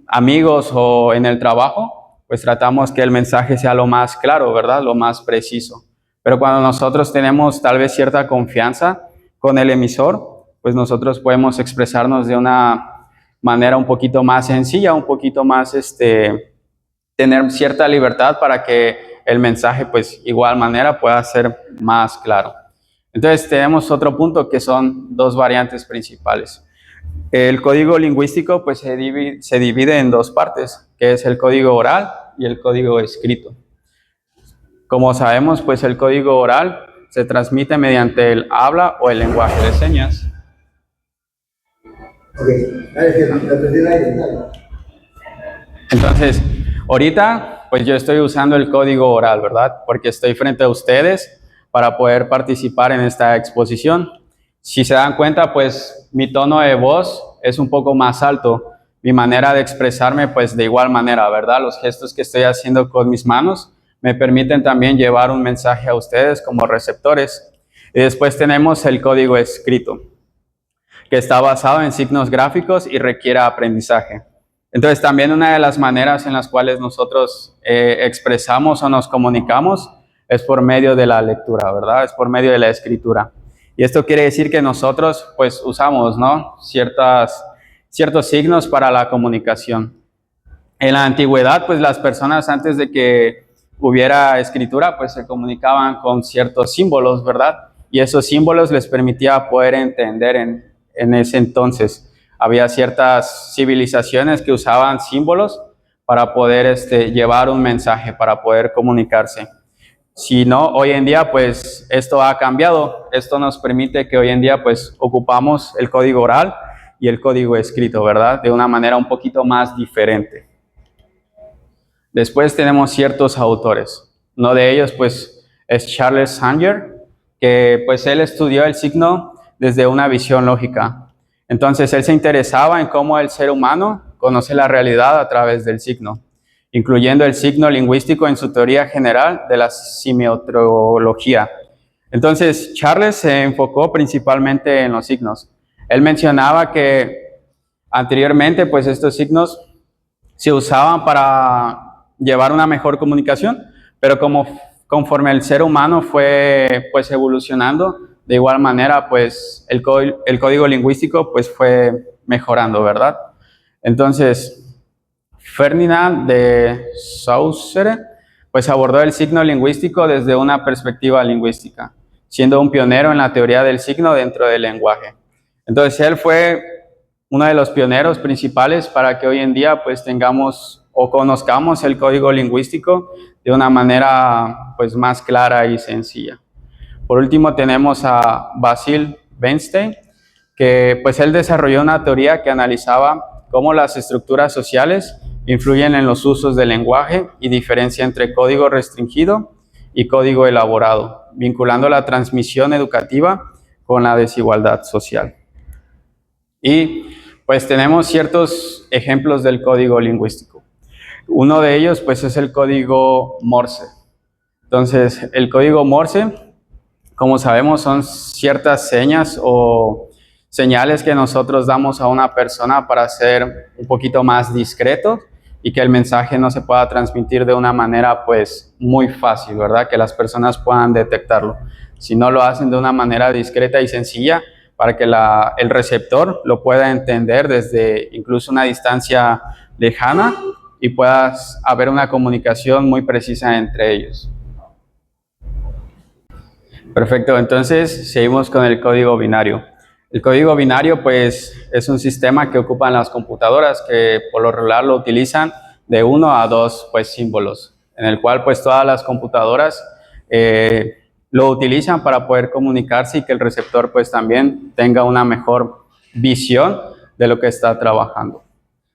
amigos o en el trabajo, pues tratamos que el mensaje sea lo más claro, ¿verdad? Lo más preciso. Pero cuando nosotros tenemos tal vez cierta confianza con el emisor, pues nosotros podemos expresarnos de una manera un poquito más sencilla, un poquito más, tener cierta libertad para que el mensaje, pues, igual manera pueda ser más claro. Entonces, tenemos otro punto que son dos variantes principales. El código lingüístico, pues, se divide en dos partes, que es el código oral y el código escrito. Como sabemos, pues, el código oral se transmite mediante el habla o el lenguaje de señas. Entonces, ahorita, pues yo estoy usando el código oral, ¿verdad? Porque estoy frente a ustedes para poder participar en esta exposición. Si se dan cuenta, pues mi tono de voz es un poco más alto. Mi manera de expresarme, pues de igual manera, ¿verdad? Los gestos que estoy haciendo con mis manos me permiten también llevar un mensaje a ustedes como receptores. Y después tenemos el código escrito, que está basado en signos gráficos y requiere aprendizaje. Entonces, también una de las maneras en las cuales nosotros expresamos o nos comunicamos es por medio de la lectura, ¿verdad? Es por medio de la escritura. Y esto quiere decir que nosotros, pues, usamos, ¿no?, ciertos signos para la comunicación. En la antigüedad, pues, las personas antes de que hubiera escritura, pues, se comunicaban con ciertos símbolos, ¿verdad? Y esos símbolos les permitía poder entender en ese entonces. Había ciertas civilizaciones que usaban símbolos para poder llevar un mensaje, para poder comunicarse. Si no, hoy en día, pues, esto ha cambiado. Esto nos permite que hoy en día, pues, ocupamos el código oral y el código escrito, ¿verdad? De una manera un poquito más diferente. Después tenemos ciertos autores. Uno de ellos, pues, es Charles Sanger, que, pues, él estudió el signo desde una visión lógica. Entonces, él se interesaba en cómo el ser humano conoce la realidad a través del signo, incluyendo el signo lingüístico en su teoría general de la semiotrología. Entonces, Charles se enfocó principalmente en los signos. Él mencionaba que anteriormente, pues, estos signos se usaban para llevar una mejor comunicación, pero conforme el ser humano fue, pues, evolucionando, de igual manera, pues, el código lingüístico, pues, fue mejorando, ¿verdad? Entonces, Ferdinand de Saussure, pues, abordó el signo lingüístico desde una perspectiva lingüística, siendo un pionero en la teoría del signo dentro del lenguaje. Entonces, él fue uno de los pioneros principales para que hoy en día, pues, tengamos o conozcamos el código lingüístico de una manera, pues, más clara y sencilla. Por último, tenemos a Basil Bernstein, que, pues, él desarrolló una teoría que analizaba cómo las estructuras sociales influyen en los usos del lenguaje y diferencia entre código restringido y código elaborado, vinculando la transmisión educativa con la desigualdad social. Y, pues, tenemos ciertos ejemplos del código lingüístico. Uno de ellos, pues, es el código Morse. Entonces, el código Morse, como sabemos, son ciertas señas o señales que nosotros damos a una persona para ser un poquito más discreto y que el mensaje no se pueda transmitir de una manera, pues, muy fácil, ¿verdad? Que las personas puedan detectarlo. Si no lo hacen de una manera discreta y sencilla, para que el receptor lo pueda entender desde incluso una distancia lejana y pueda haber una comunicación muy precisa entre ellos. Perfecto, entonces seguimos con el código binario. El código binario, pues, es un sistema que ocupan las computadoras que por lo regular lo utilizan de 1 a 2, pues, símbolos, en el cual, pues, todas las computadoras lo utilizan para poder comunicarse y que el receptor, pues, también tenga una mejor visión de lo que está trabajando.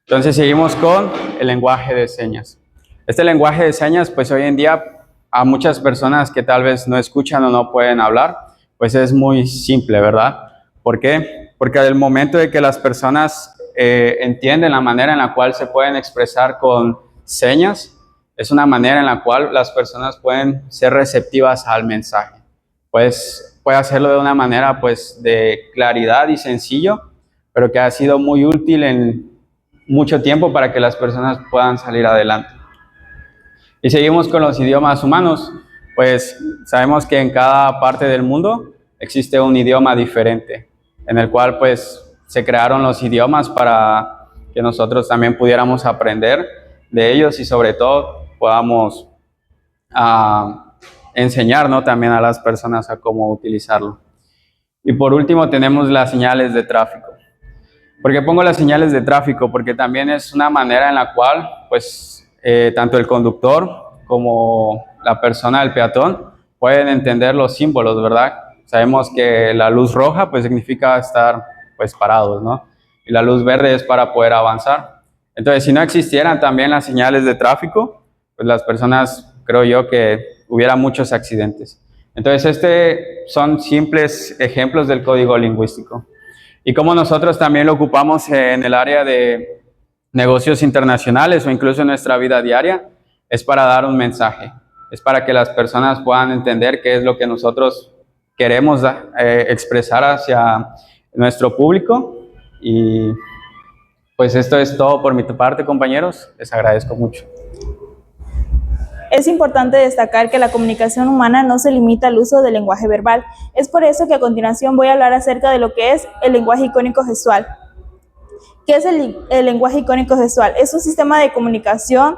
Entonces seguimos con el lenguaje de señas. Este lenguaje de señas, pues, hoy en día a muchas personas que tal vez no escuchan o no pueden hablar, pues es muy simple, ¿verdad? ¿Por qué? Porque al momento de que las personas entienden la manera en la cual se pueden expresar con señas, es una manera en la cual las personas pueden ser receptivas al mensaje. Pues puede hacerlo de una manera, pues, de claridad y sencillo, pero que ha sido muy útil en mucho tiempo para que las personas puedan salir adelante. Y seguimos con los idiomas humanos. Pues sabemos que en cada parte del mundo existe un idioma diferente, en el cual, pues, se crearon los idiomas para que nosotros también pudiéramos aprender de ellos y sobre todo podamos enseñar, ¿no?, también a las personas a cómo utilizarlo. Y por último tenemos las señales de tráfico. ¿Por qué pongo las señales de tráfico? Porque también es una manera en la cual pues tanto el conductor como la persona, el peatón, pueden entender los símbolos, ¿verdad? Sabemos que la luz roja pues significa estar pues parados, ¿no? Y la luz verde es para poder avanzar. Entonces, si no existieran también las señales de tráfico, pues las personas, creo yo, que hubiera muchos accidentes. Entonces, son simples ejemplos del código lingüístico. Y cómo nosotros también lo ocupamos en el área de negocios internacionales o incluso en nuestra vida diaria, es para dar un mensaje. Es para que las personas puedan entender qué es lo que nosotros queremos expresar hacia nuestro público. Y pues esto es todo por mi parte, compañeros. Les agradezco mucho. Es importante destacar que la comunicación humana no se limita al uso del lenguaje verbal. Es por eso que a continuación voy a hablar acerca de lo que es el lenguaje icónico gestual. ¿Qué es el lenguaje icónico gestual? Es un sistema de comunicación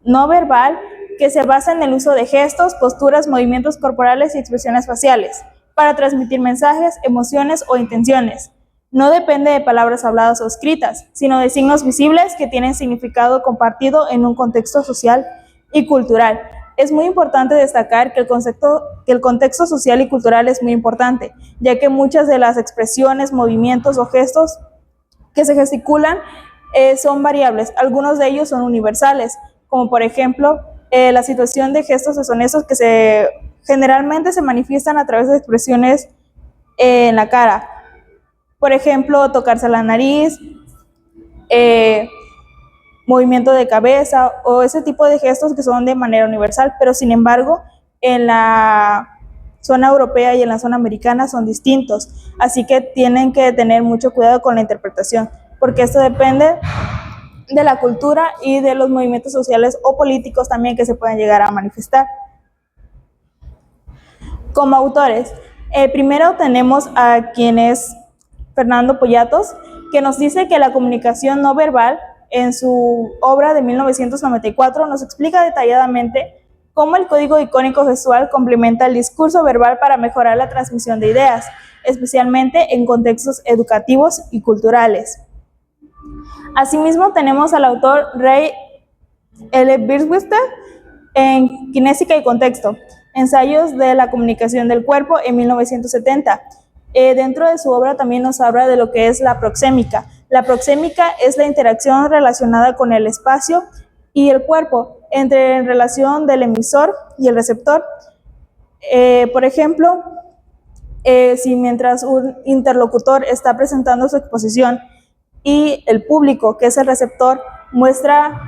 no verbal que se basa en el uso de gestos, posturas, movimientos corporales y expresiones faciales para transmitir mensajes, emociones o intenciones. No depende de palabras habladas o escritas, sino de signos visibles que tienen significado compartido en un contexto social y cultural. Es muy importante destacar que el contexto social y cultural es muy importante, ya que muchas de las expresiones, movimientos o gestos que se gesticulan son variables. Algunos de ellos son universales, como por ejemplo la situación de gestos deshonestos que generalmente se manifiestan a través de expresiones en la cara. Por ejemplo, tocarse la nariz, movimiento de cabeza o ese tipo de gestos que son de manera universal, pero sin embargo en la zona europea y en la zona americana son distintos, así que tienen que tener mucho cuidado con la interpretación, porque esto depende de la cultura y de los movimientos sociales o políticos también que se pueden llegar a manifestar. Como autores, primero tenemos a quien es Fernando Poyatos, que nos dice que la comunicación no verbal, en su obra de 1994, nos explica detalladamente cómo el código icónico gestual complementa el discurso verbal para mejorar la transmisión de ideas, especialmente en contextos educativos y culturales. Asimismo, tenemos al autor Ray L. Birdwhiste en Kinésica y Contexto, Ensayos de la Comunicación del Cuerpo en 1970. Dentro de su obra también nos habla de lo que es la proxémica. La proxémica es la interacción relacionada con el espacio y el cuerpo, en relación del emisor y el receptor. Por ejemplo, si mientras un interlocutor está presentando su exposición y el público, que es el receptor, muestra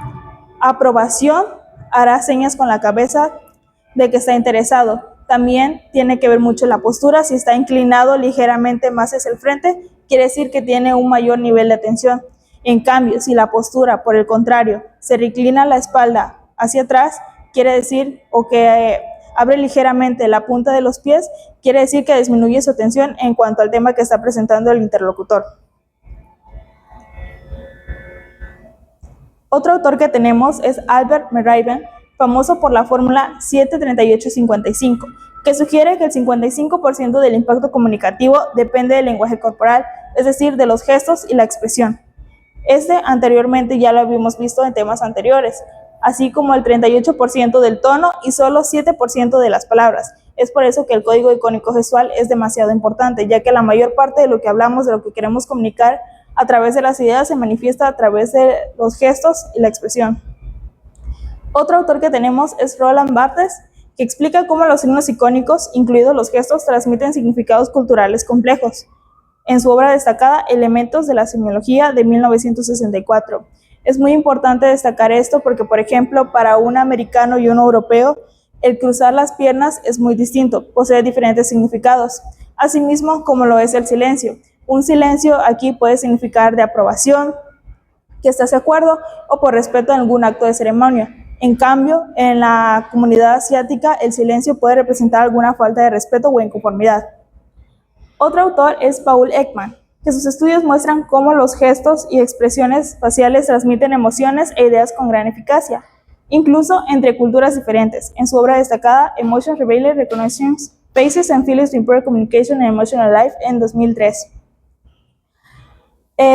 aprobación, hará señas con la cabeza de que está interesado. También tiene que ver mucho la postura. Si está inclinado ligeramente más hacia el frente, quiere decir que tiene un mayor nivel de atención. En cambio, si la postura, por el contrario, se reclina la espalda hacia atrás, quiere decir, o que abre ligeramente la punta de los pies, quiere decir que disminuye su atención en cuanto al tema que está presentando el interlocutor. Otro autor que tenemos es Albert Mehrabian, famoso por la fórmula 7-38-55, que sugiere que el 55% del impacto comunicativo depende del lenguaje corporal, es decir, de los gestos y la expresión. Anteriormente ya lo habíamos visto en temas anteriores, así como el 38% del tono y solo 7% de las palabras. Es por eso que el código icónico gestual es demasiado importante, ya que la mayor parte de lo que hablamos, de lo que queremos comunicar a través de las ideas, se manifiesta a través de los gestos y la expresión. Otro autor que tenemos es Roland Barthes, que explica cómo los signos icónicos, incluidos los gestos, transmiten significados culturales complejos, en su obra destacada Elementos de la Semiología de 1964. Es muy importante destacar esto porque, por ejemplo, para un americano y un europeo, el cruzar las piernas es muy distinto, posee diferentes significados, asimismo como lo es el silencio. Un silencio aquí puede significar de aprobación, que estás de acuerdo, o por respeto a algún acto de ceremonia. En cambio, en la comunidad asiática, el silencio puede representar alguna falta de respeto o inconformidad. Otro autor es Paul Ekman, que sus estudios muestran cómo los gestos y expresiones faciales transmiten emociones e ideas con gran eficacia, incluso entre culturas diferentes. En su obra destacada, Emotions Revealed Reconnaissance Faces and Feelings to Improve Communication and Emotional Life, en 2003.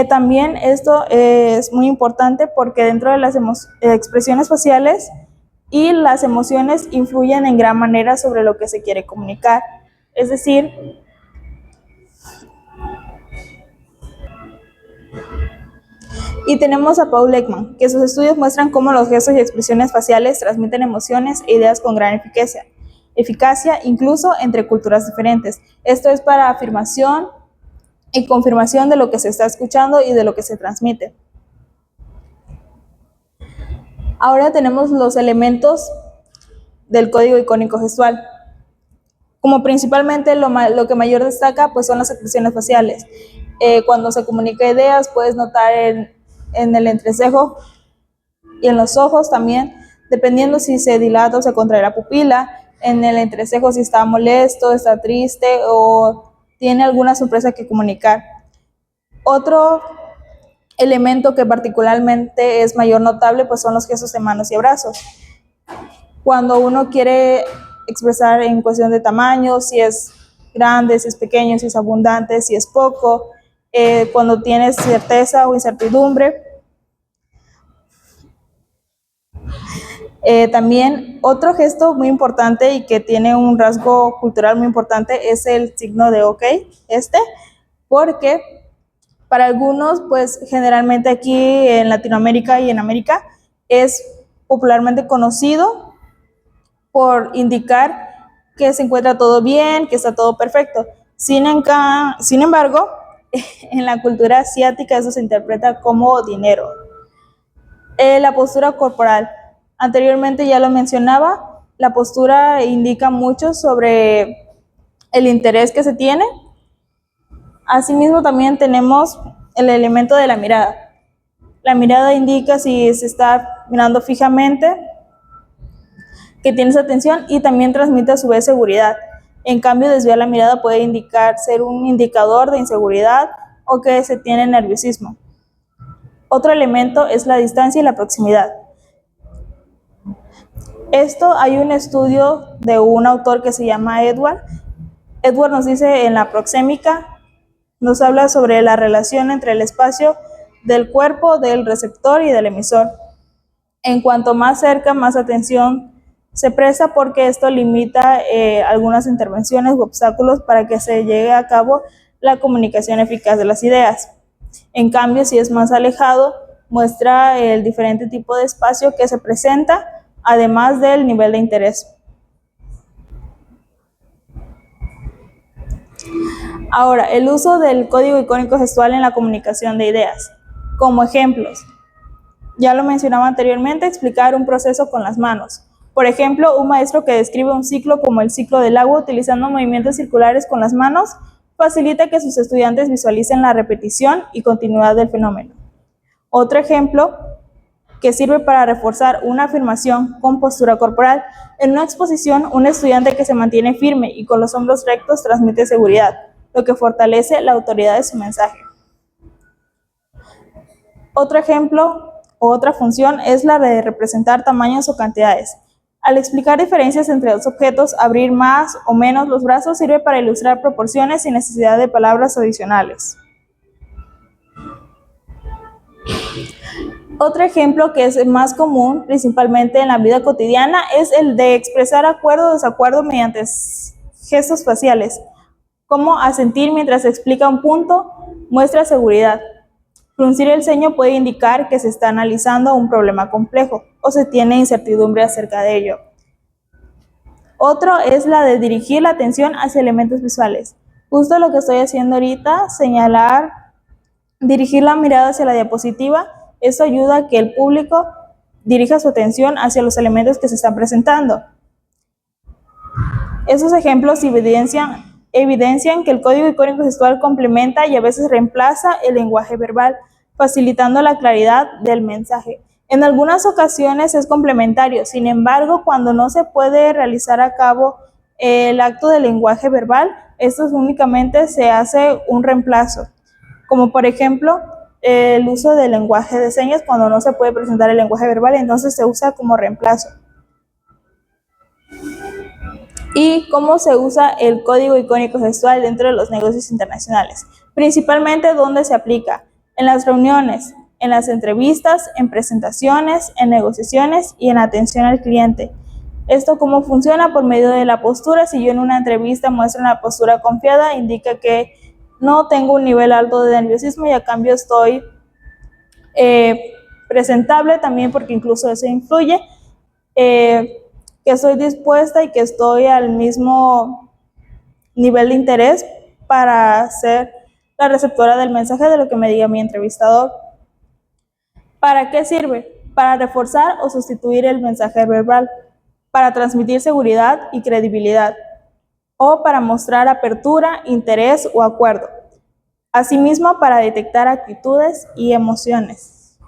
También esto es muy importante porque dentro de las expresiones faciales y las emociones influyen en gran manera sobre lo que se quiere comunicar. Es decir, y tenemos a Paul Ekman, que sus estudios muestran cómo los gestos y expresiones faciales transmiten emociones e ideas con gran eficacia, incluso entre culturas diferentes. Esto es para afirmación y confirmación de lo que se está escuchando y de lo que se transmite. Ahora tenemos los elementos del código icónico gestual. Como principalmente lo que mayor destaca, pues son las expresiones faciales. Cuando se comunica ideas, puedes notar en el entrecejo y en los ojos también, dependiendo si se dilata o se contrae la pupila, en el entrecejo si está molesto, está triste o tiene alguna sorpresa que comunicar. Otro elemento que particularmente es mayor notable, pues son los gestos de manos y abrazos. Cuando uno quiere expresar en cuestión de tamaño, si es grande, si es pequeño, si es abundante, si es poco, cuando tienes certeza o incertidumbre. También otro gesto muy importante y que tiene un rasgo cultural muy importante es el signo de OK, porque para algunos, pues generalmente aquí en Latinoamérica y en América es popularmente conocido por indicar que se encuentra todo bien, que está todo perfecto. Sin embargo, en la cultura asiática eso se interpreta como dinero. La postura corporal. Anteriormente ya lo mencionaba, la postura indica mucho sobre el interés que se tiene. Asimismo también tenemos el elemento de la mirada. La mirada indica si se está mirando fijamente, que tienes atención y también transmite a su vez seguridad. En cambio, desviar la mirada puede ser un indicador de inseguridad o que se tiene nerviosismo. Otro elemento es la distancia y la proximidad. Esto hay un estudio de un autor que se llama Edward. Edward nos dice en la proxémica, nos habla sobre la relación entre el espacio del cuerpo, del receptor y del emisor. En cuanto más cerca, más atención se presta porque esto limita algunas intervenciones u obstáculos para que se llegue a cabo la comunicación eficaz de las ideas. En cambio, si es más alejado, muestra el diferente tipo de espacio que se presenta, además del nivel de interés. Ahora, el uso del código icónico gestual en la comunicación de ideas. Como ejemplos, ya lo mencionaba anteriormente, explicar un proceso con las manos. Por ejemplo, un maestro que describe un ciclo como el ciclo del agua utilizando movimientos circulares con las manos facilita que sus estudiantes visualicen la repetición y continuidad del fenómeno. Otro ejemplo que sirve para reforzar una afirmación con postura corporal. En una exposición, un estudiante que se mantiene firme y con los hombros rectos transmite seguridad, lo que fortalece la autoridad de su mensaje. Otro ejemplo o otra función es la de representar tamaños o cantidades. Al explicar diferencias entre dos objetos, abrir más o menos los brazos sirve para ilustrar proporciones sin necesidad de palabras adicionales. Otro ejemplo que es más común, principalmente en la vida cotidiana, es el de expresar acuerdo o desacuerdo mediante gestos faciales, como asentir mientras se explica un punto, muestra seguridad. Fruncir el ceño puede indicar que se está analizando un problema complejo o se tiene incertidumbre acerca de ello. Otro es la de dirigir la atención hacia elementos visuales. Justo lo que estoy haciendo ahorita, señalar, dirigir la mirada hacia la diapositiva. Eso ayuda a que el público dirija su atención hacia los elementos que se están presentando. Esos ejemplos evidencian que el código icónico gestual complementa y a veces reemplaza el lenguaje verbal, facilitando la claridad del mensaje. En algunas ocasiones es complementario, sin embargo, cuando no se puede realizar a cabo el acto del lenguaje verbal, esto únicamente se hace un reemplazo. como por ejemplo el uso del lenguaje de señas cuando no se puede presentar el lenguaje verbal, entonces se usa como reemplazo. ¿Y cómo se usa el código icónico gestual dentro de los negocios internacionales? Principalmente, ¿dónde se aplica? En las reuniones, en las entrevistas, en presentaciones, en negociaciones y en atención al cliente. ¿Esto cómo funciona? Por medio de la postura. Si yo en una entrevista muestro una postura confiada, indica que no tengo un nivel alto de nerviosismo y a cambio estoy presentable también, porque incluso eso influye. Que estoy dispuesta y que estoy al mismo nivel de interés para ser la receptora del mensaje de lo que me diga mi entrevistador. ¿Para qué sirve? Para reforzar o sustituir el mensaje verbal, para transmitir seguridad y credibilidad, o para mostrar apertura, interés o acuerdo. Asimismo, para detectar actitudes y emociones.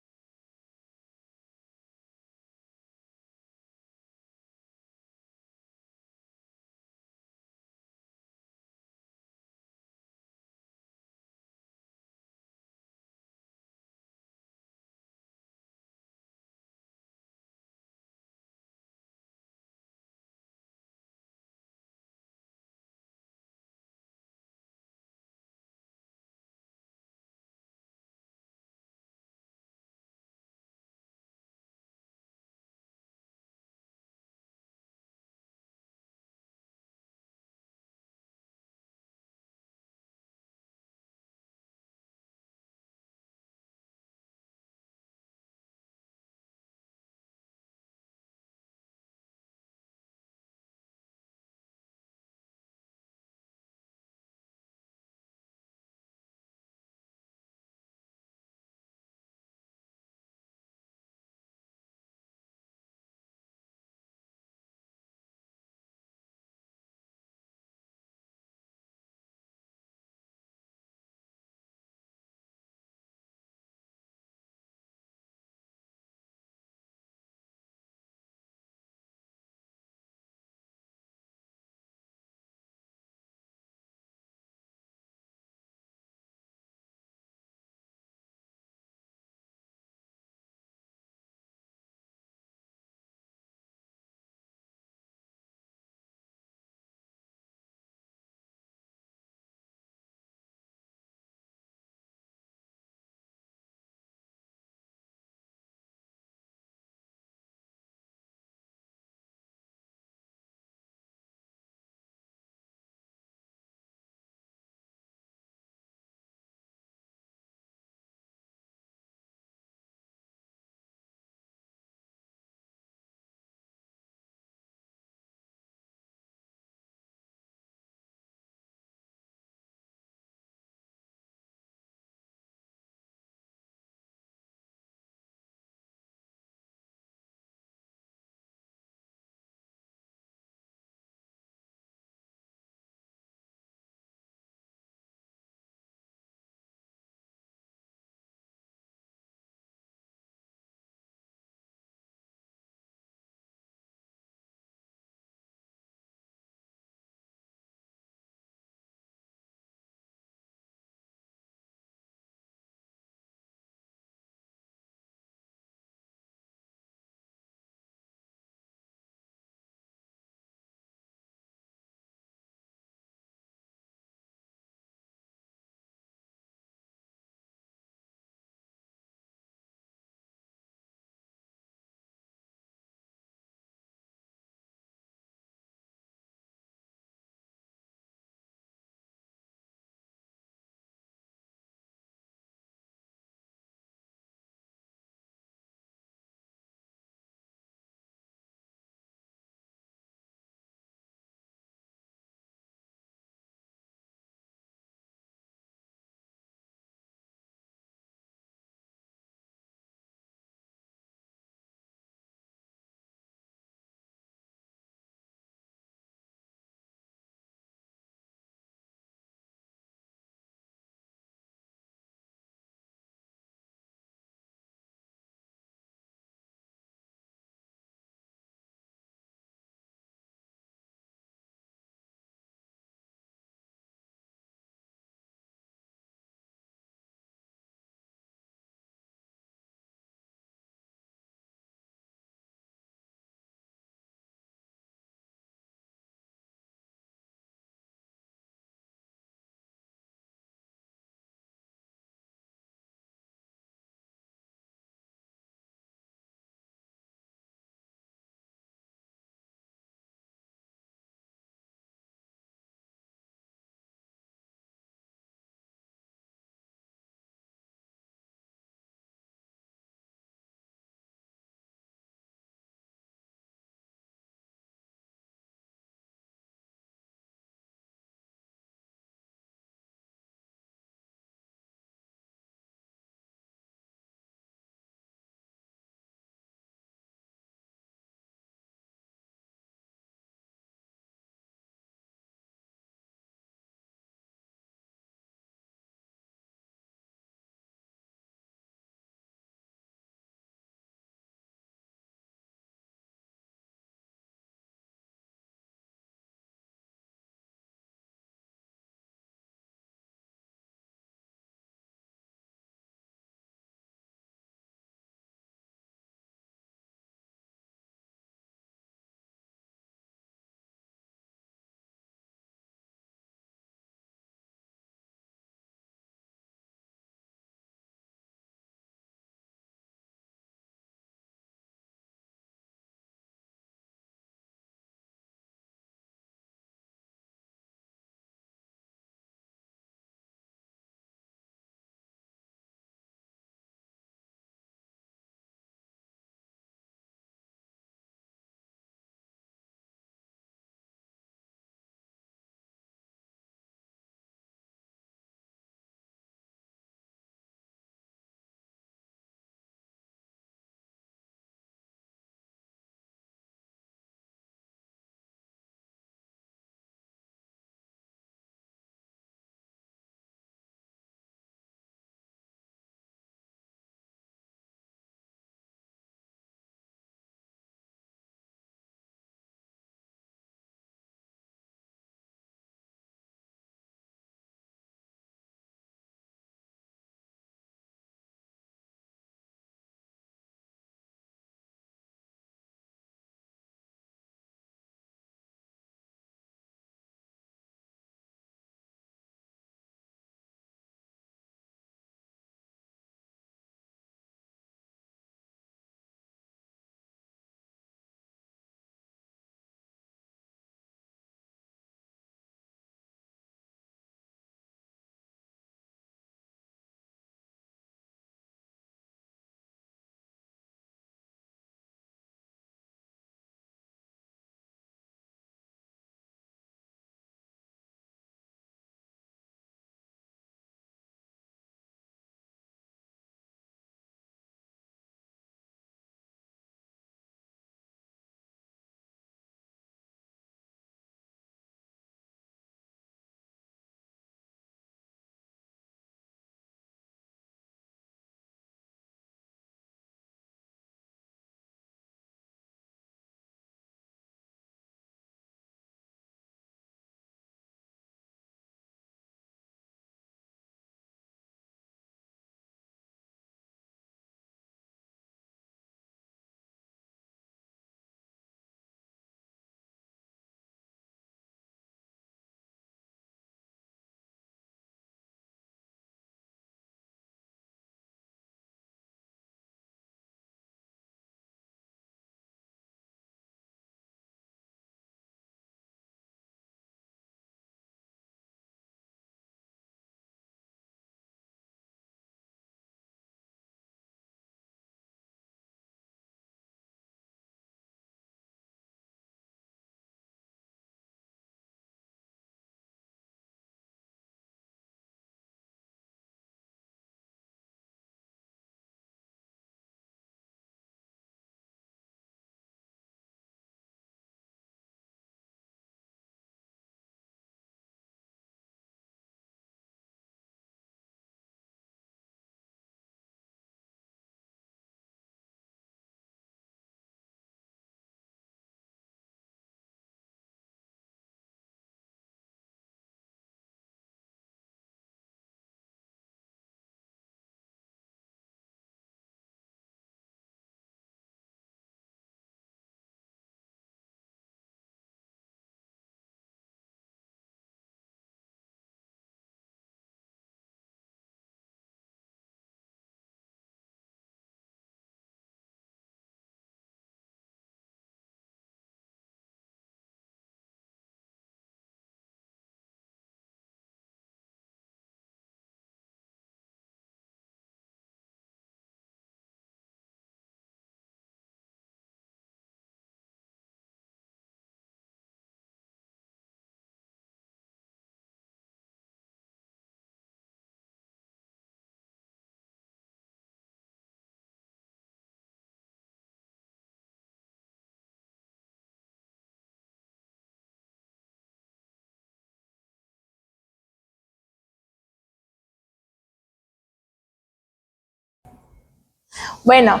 Bueno,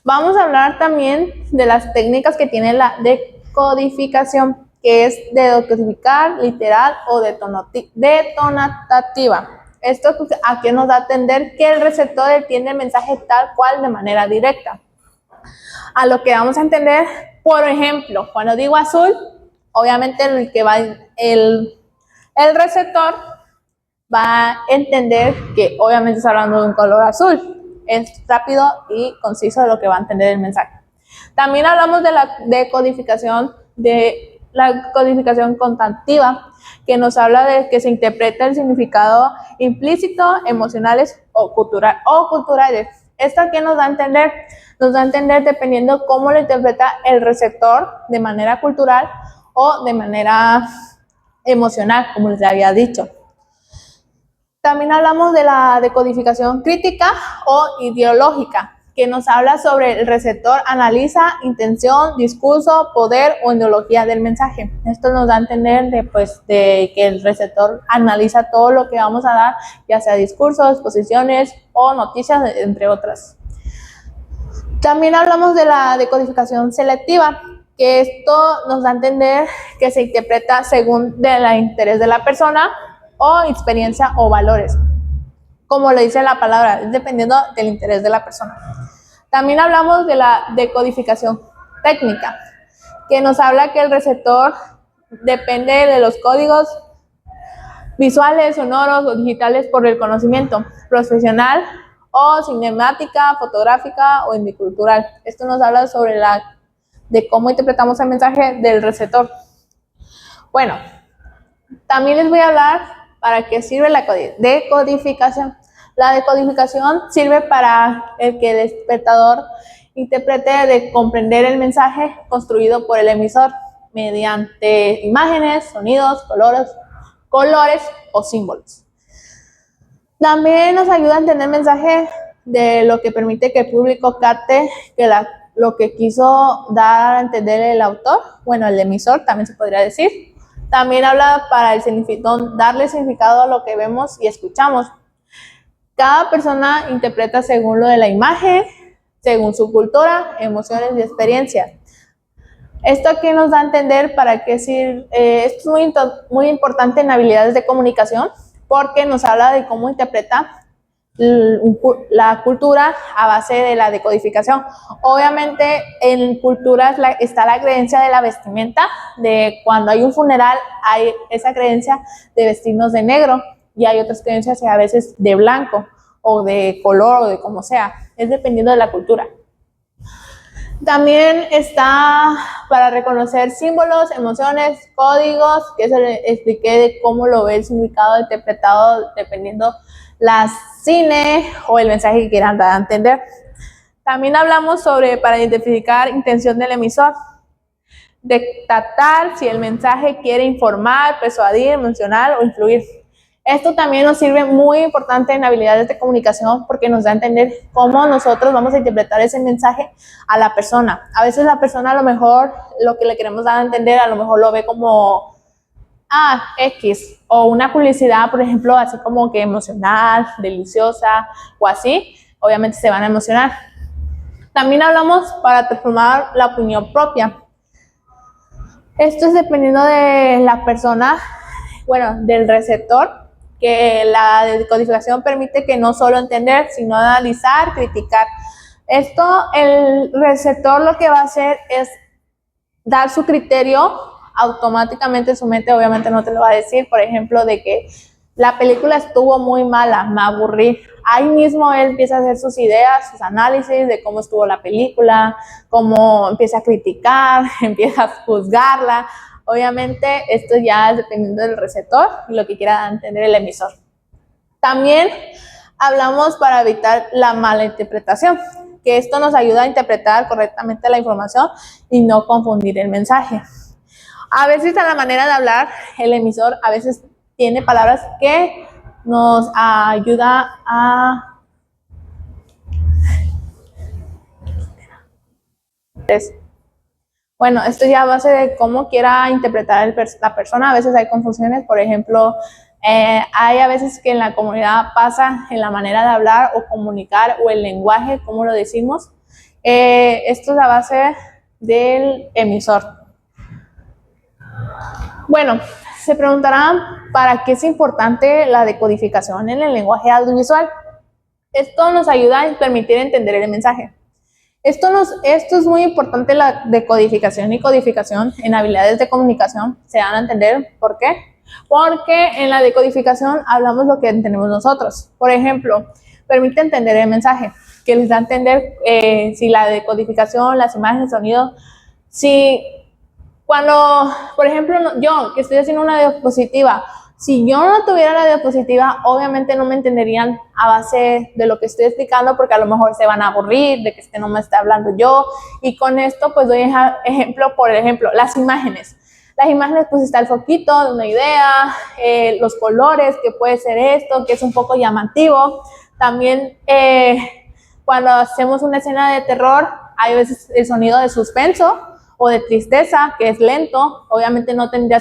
vamos a hablar también de las técnicas que tiene la decodificación, que es decodificar, literal o detonativa. Esto a qué nos da a entender que el receptor entiende el mensaje tal cual de manera directa. A lo que vamos a entender, por ejemplo, cuando digo azul, obviamente el receptor va a entender que obviamente está hablando de un color azul. Es rápido y conciso de lo que va a entender el mensaje. También hablamos de la decodificación, contativa, que nos habla de que se interpreta el significado implícito, emocionales o culturales. ¿Esto qué nos da a entender? Nos da a entender dependiendo cómo lo interpreta el receptor, de manera cultural o de manera emocional, como les había dicho. También hablamos de la decodificación crítica o ideológica, que nos habla sobre el receptor analiza intención, discurso, poder o ideología del mensaje. Esto nos da a entender de que el receptor analiza todo lo que vamos a dar, ya sea discursos, posiciones o noticias, entre otras. También hablamos de la decodificación selectiva, que esto nos da a entender que se interpreta según el interés de la persona o experiencia o valores. Como lo dice la palabra, es dependiendo del interés de la persona. También hablamos de la decodificación técnica, que nos habla que el receptor depende de los códigos visuales, sonoros o digitales por el conocimiento profesional o cinemática, fotográfica o indicultural. Esto nos habla sobre de cómo interpretamos el mensaje del receptor. Bueno, también les voy a hablar para qué sirve la decodificación. La decodificación sirve para que el espectador interprete de comprender el mensaje construido por el emisor mediante imágenes, sonidos, colores o símbolos. También nos ayuda a entender el mensaje de lo que permite que el público capte lo que quiso dar a entender el autor, bueno, el emisor también se podría decir. También habla para darle significado a lo que vemos y escuchamos. Cada persona interpreta según lo de la imagen, según su cultura, emociones y experiencia. Esto aquí nos da a entender para qué sirve. Esto es muy importante en habilidades de comunicación, porque nos habla de cómo interpreta la cultura a base de la decodificación. Obviamente en culturas está la creencia de la vestimenta, de cuando hay un funeral hay esa creencia de vestirnos de negro, y hay otras creencias a veces de blanco o de color o de como sea, es dependiendo de la cultura. También está para reconocer símbolos, emociones, códigos, que eso le expliqué de cómo lo ve el significado interpretado dependiendo la cine o el mensaje que quieran dar a entender. También hablamos para identificar intención del emisor, detectar si el mensaje quiere informar, persuadir, emocionar o influir. Esto también nos sirve muy importante en habilidades de comunicación, porque nos da a entender cómo nosotros vamos a interpretar ese mensaje a la persona. A veces la persona a lo mejor lo que le queremos dar a entender a lo mejor lo ve como X, o una publicidad, por ejemplo, así como que emocional, deliciosa o así, obviamente se van a emocionar. También hablamos para transformar la opinión propia. Esto es dependiendo de la persona, bueno, del receptor, que la decodificación permite que no solo entender, sino analizar, criticar. Esto, el receptor lo que va a hacer es dar su criterio automáticamente en su mente, obviamente no te lo va a decir, por ejemplo, de que la película estuvo muy mala, me aburrí. Ahí mismo él empieza a hacer sus ideas, sus análisis de cómo estuvo la película, cómo empieza a criticar, empieza a juzgarla. Obviamente esto ya es dependiendo del receptor y lo que quiera entender el emisor. También hablamos para evitar la mala interpretación, que esto nos ayuda a interpretar correctamente la información y no confundir el mensaje. A veces a la manera de hablar, el emisor a veces tiene palabras que nos ayuda a... Bueno, esto ya a base de cómo quiera interpretar la persona. A veces hay confusiones, por ejemplo, Hay a veces que en la comunidad pasa en la manera de hablar o comunicar o el lenguaje, como lo decimos. Esto es a base del emisor. Bueno, se preguntarán ¿para qué es importante la decodificación en el lenguaje audiovisual? Esto nos ayuda a permitir entender el mensaje. Esto es muy importante, la decodificación y codificación en habilidades de comunicación. Se dan a entender por qué. Porque en la decodificación hablamos lo que entendemos nosotros. Por ejemplo, permite entender el mensaje, que les da a entender si la decodificación, las imágenes, el sonido, si cuando, por ejemplo, yo que estoy haciendo una diapositiva, si yo no tuviera la diapositiva, obviamente no me entenderían a base de lo que estoy explicando, porque a lo mejor se van a aburrir de que no me esté hablando yo. Y con esto, pues doy ejemplo, por ejemplo, las imágenes. Las imágenes, pues está el foquito de una idea, los colores, que puede ser esto, que es un poco llamativo. También cuando hacemos una escena de terror, hay veces el sonido de suspenso o de tristeza, que es lento. Obviamente no tendría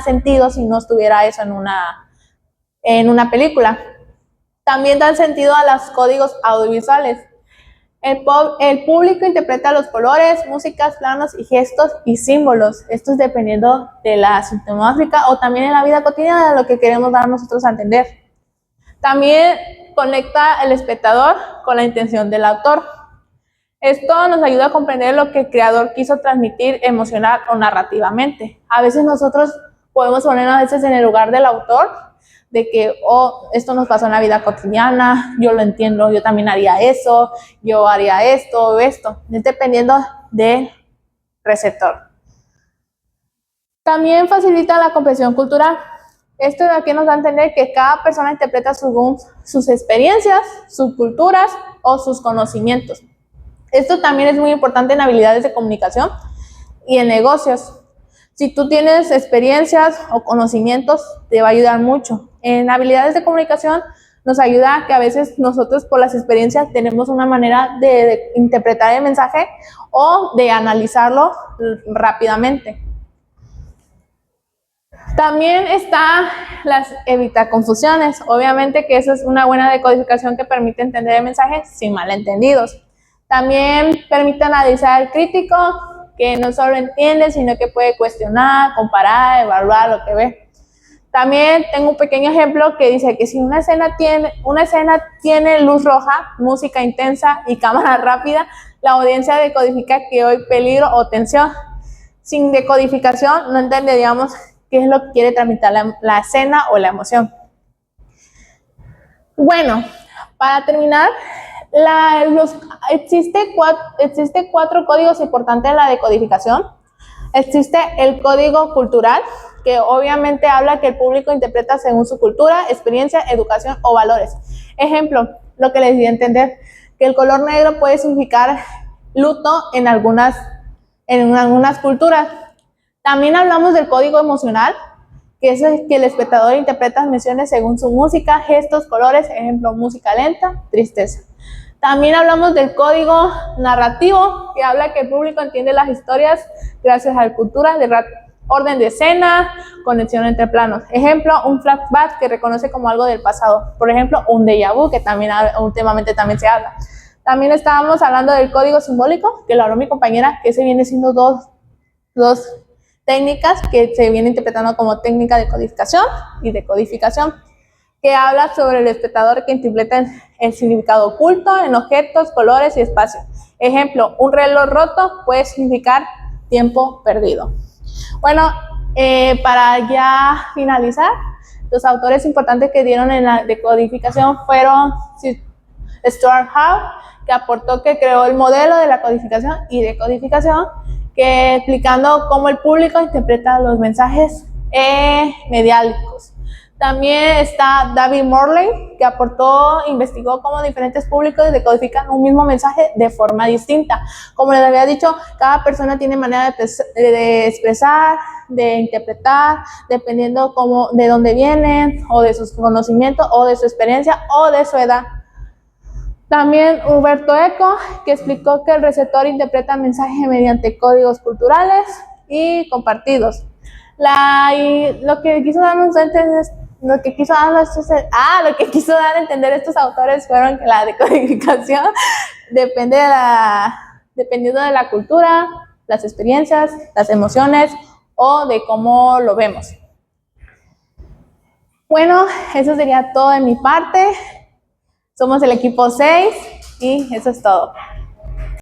sentido si no estuviera eso en una película. También dan sentido a los códigos audiovisuales. El público interpreta los colores, músicas, planos y gestos y símbolos. Esto es dependiendo de la sintomática o también en la vida cotidiana de lo que queremos dar nosotros a entender. También conecta el espectador con la intención del autor. Esto nos ayuda a comprender lo que el creador quiso transmitir emocional o narrativamente. A veces nosotros podemos ponernos en el lugar del autor, de que, esto nos pasó en la vida cotidiana, yo lo entiendo, yo también haría eso, yo haría esto o esto, es dependiendo del receptor. También facilita la comprensión cultural. Esto de aquí nos da a entender que cada persona interpreta según sus experiencias, sus culturas o sus conocimientos. Esto también es muy importante en habilidades de comunicación y en negocios. Si tú tienes experiencias o conocimientos, te va a ayudar mucho. En habilidades de comunicación nos ayuda que a veces nosotros por las experiencias tenemos una manera de interpretar el mensaje o de analizarlo rápidamente. También está las evita confusiones. Obviamente que eso es una buena decodificación que permite entender el mensaje sin malentendidos. También permite analizar al crítico, que no solo entiende, sino que puede cuestionar, comparar, evaluar lo que ve. También tengo un pequeño ejemplo que dice que si una escena tiene luz roja, música intensa y cámara rápida, la audiencia decodifica que hay peligro o tensión. Sin decodificación no entenderíamos qué es lo que quiere transmitir la escena o la emoción. Bueno, para terminar, existe cuatro códigos importantes en la decodificación. Existe el código cultural, que obviamente habla que el público interpreta según su cultura, experiencia, educación o valores. Ejemplo, lo que les di a entender, que el color negro puede significar luto en algunas culturas. También hablamos del código emocional, que es el que el espectador interpreta menciones según su música, gestos, colores, ejemplo, música lenta, tristeza. También hablamos del código narrativo, que habla que el público entiende las historias gracias a la cultura, de orden de escena, conexión entre planos. Ejemplo, un flashback que reconoce como algo del pasado. Por ejemplo, un déjà vu, que también últimamente también se habla. También estábamos hablando del código simbólico, que lo habló mi compañera, que se viene siendo dos técnicas que se viene interpretando como técnica de codificación y decodificación, que habla sobre el espectador que interpreta el significado oculto en objetos, colores y espacios. Ejemplo, un reloj roto puede significar tiempo perdido. Bueno, para ya finalizar, los autores importantes que dieron en la decodificación fueron Stuart Hall, que creó el modelo de la codificación y decodificación, que explicando cómo el público interpreta los mensajes mediáticos. También está David Morley, que investigó cómo diferentes públicos decodifican un mismo mensaje de forma distinta. Como les había dicho, cada persona tiene manera de expresar, de interpretar, dependiendo de dónde vienen, o de sus conocimientos, o de su experiencia, o de su edad. También Humberto Eco, que explicó que el receptor interpreta mensajes mediante códigos culturales y compartidos. Y lo que quiso darnos a entender, lo que quiso dar a entender estos autores fueron que la decodificación dependiendo de la cultura, las experiencias, las emociones o de cómo lo vemos. Bueno, eso sería todo de mi parte. Somos el equipo 6 y eso es todo.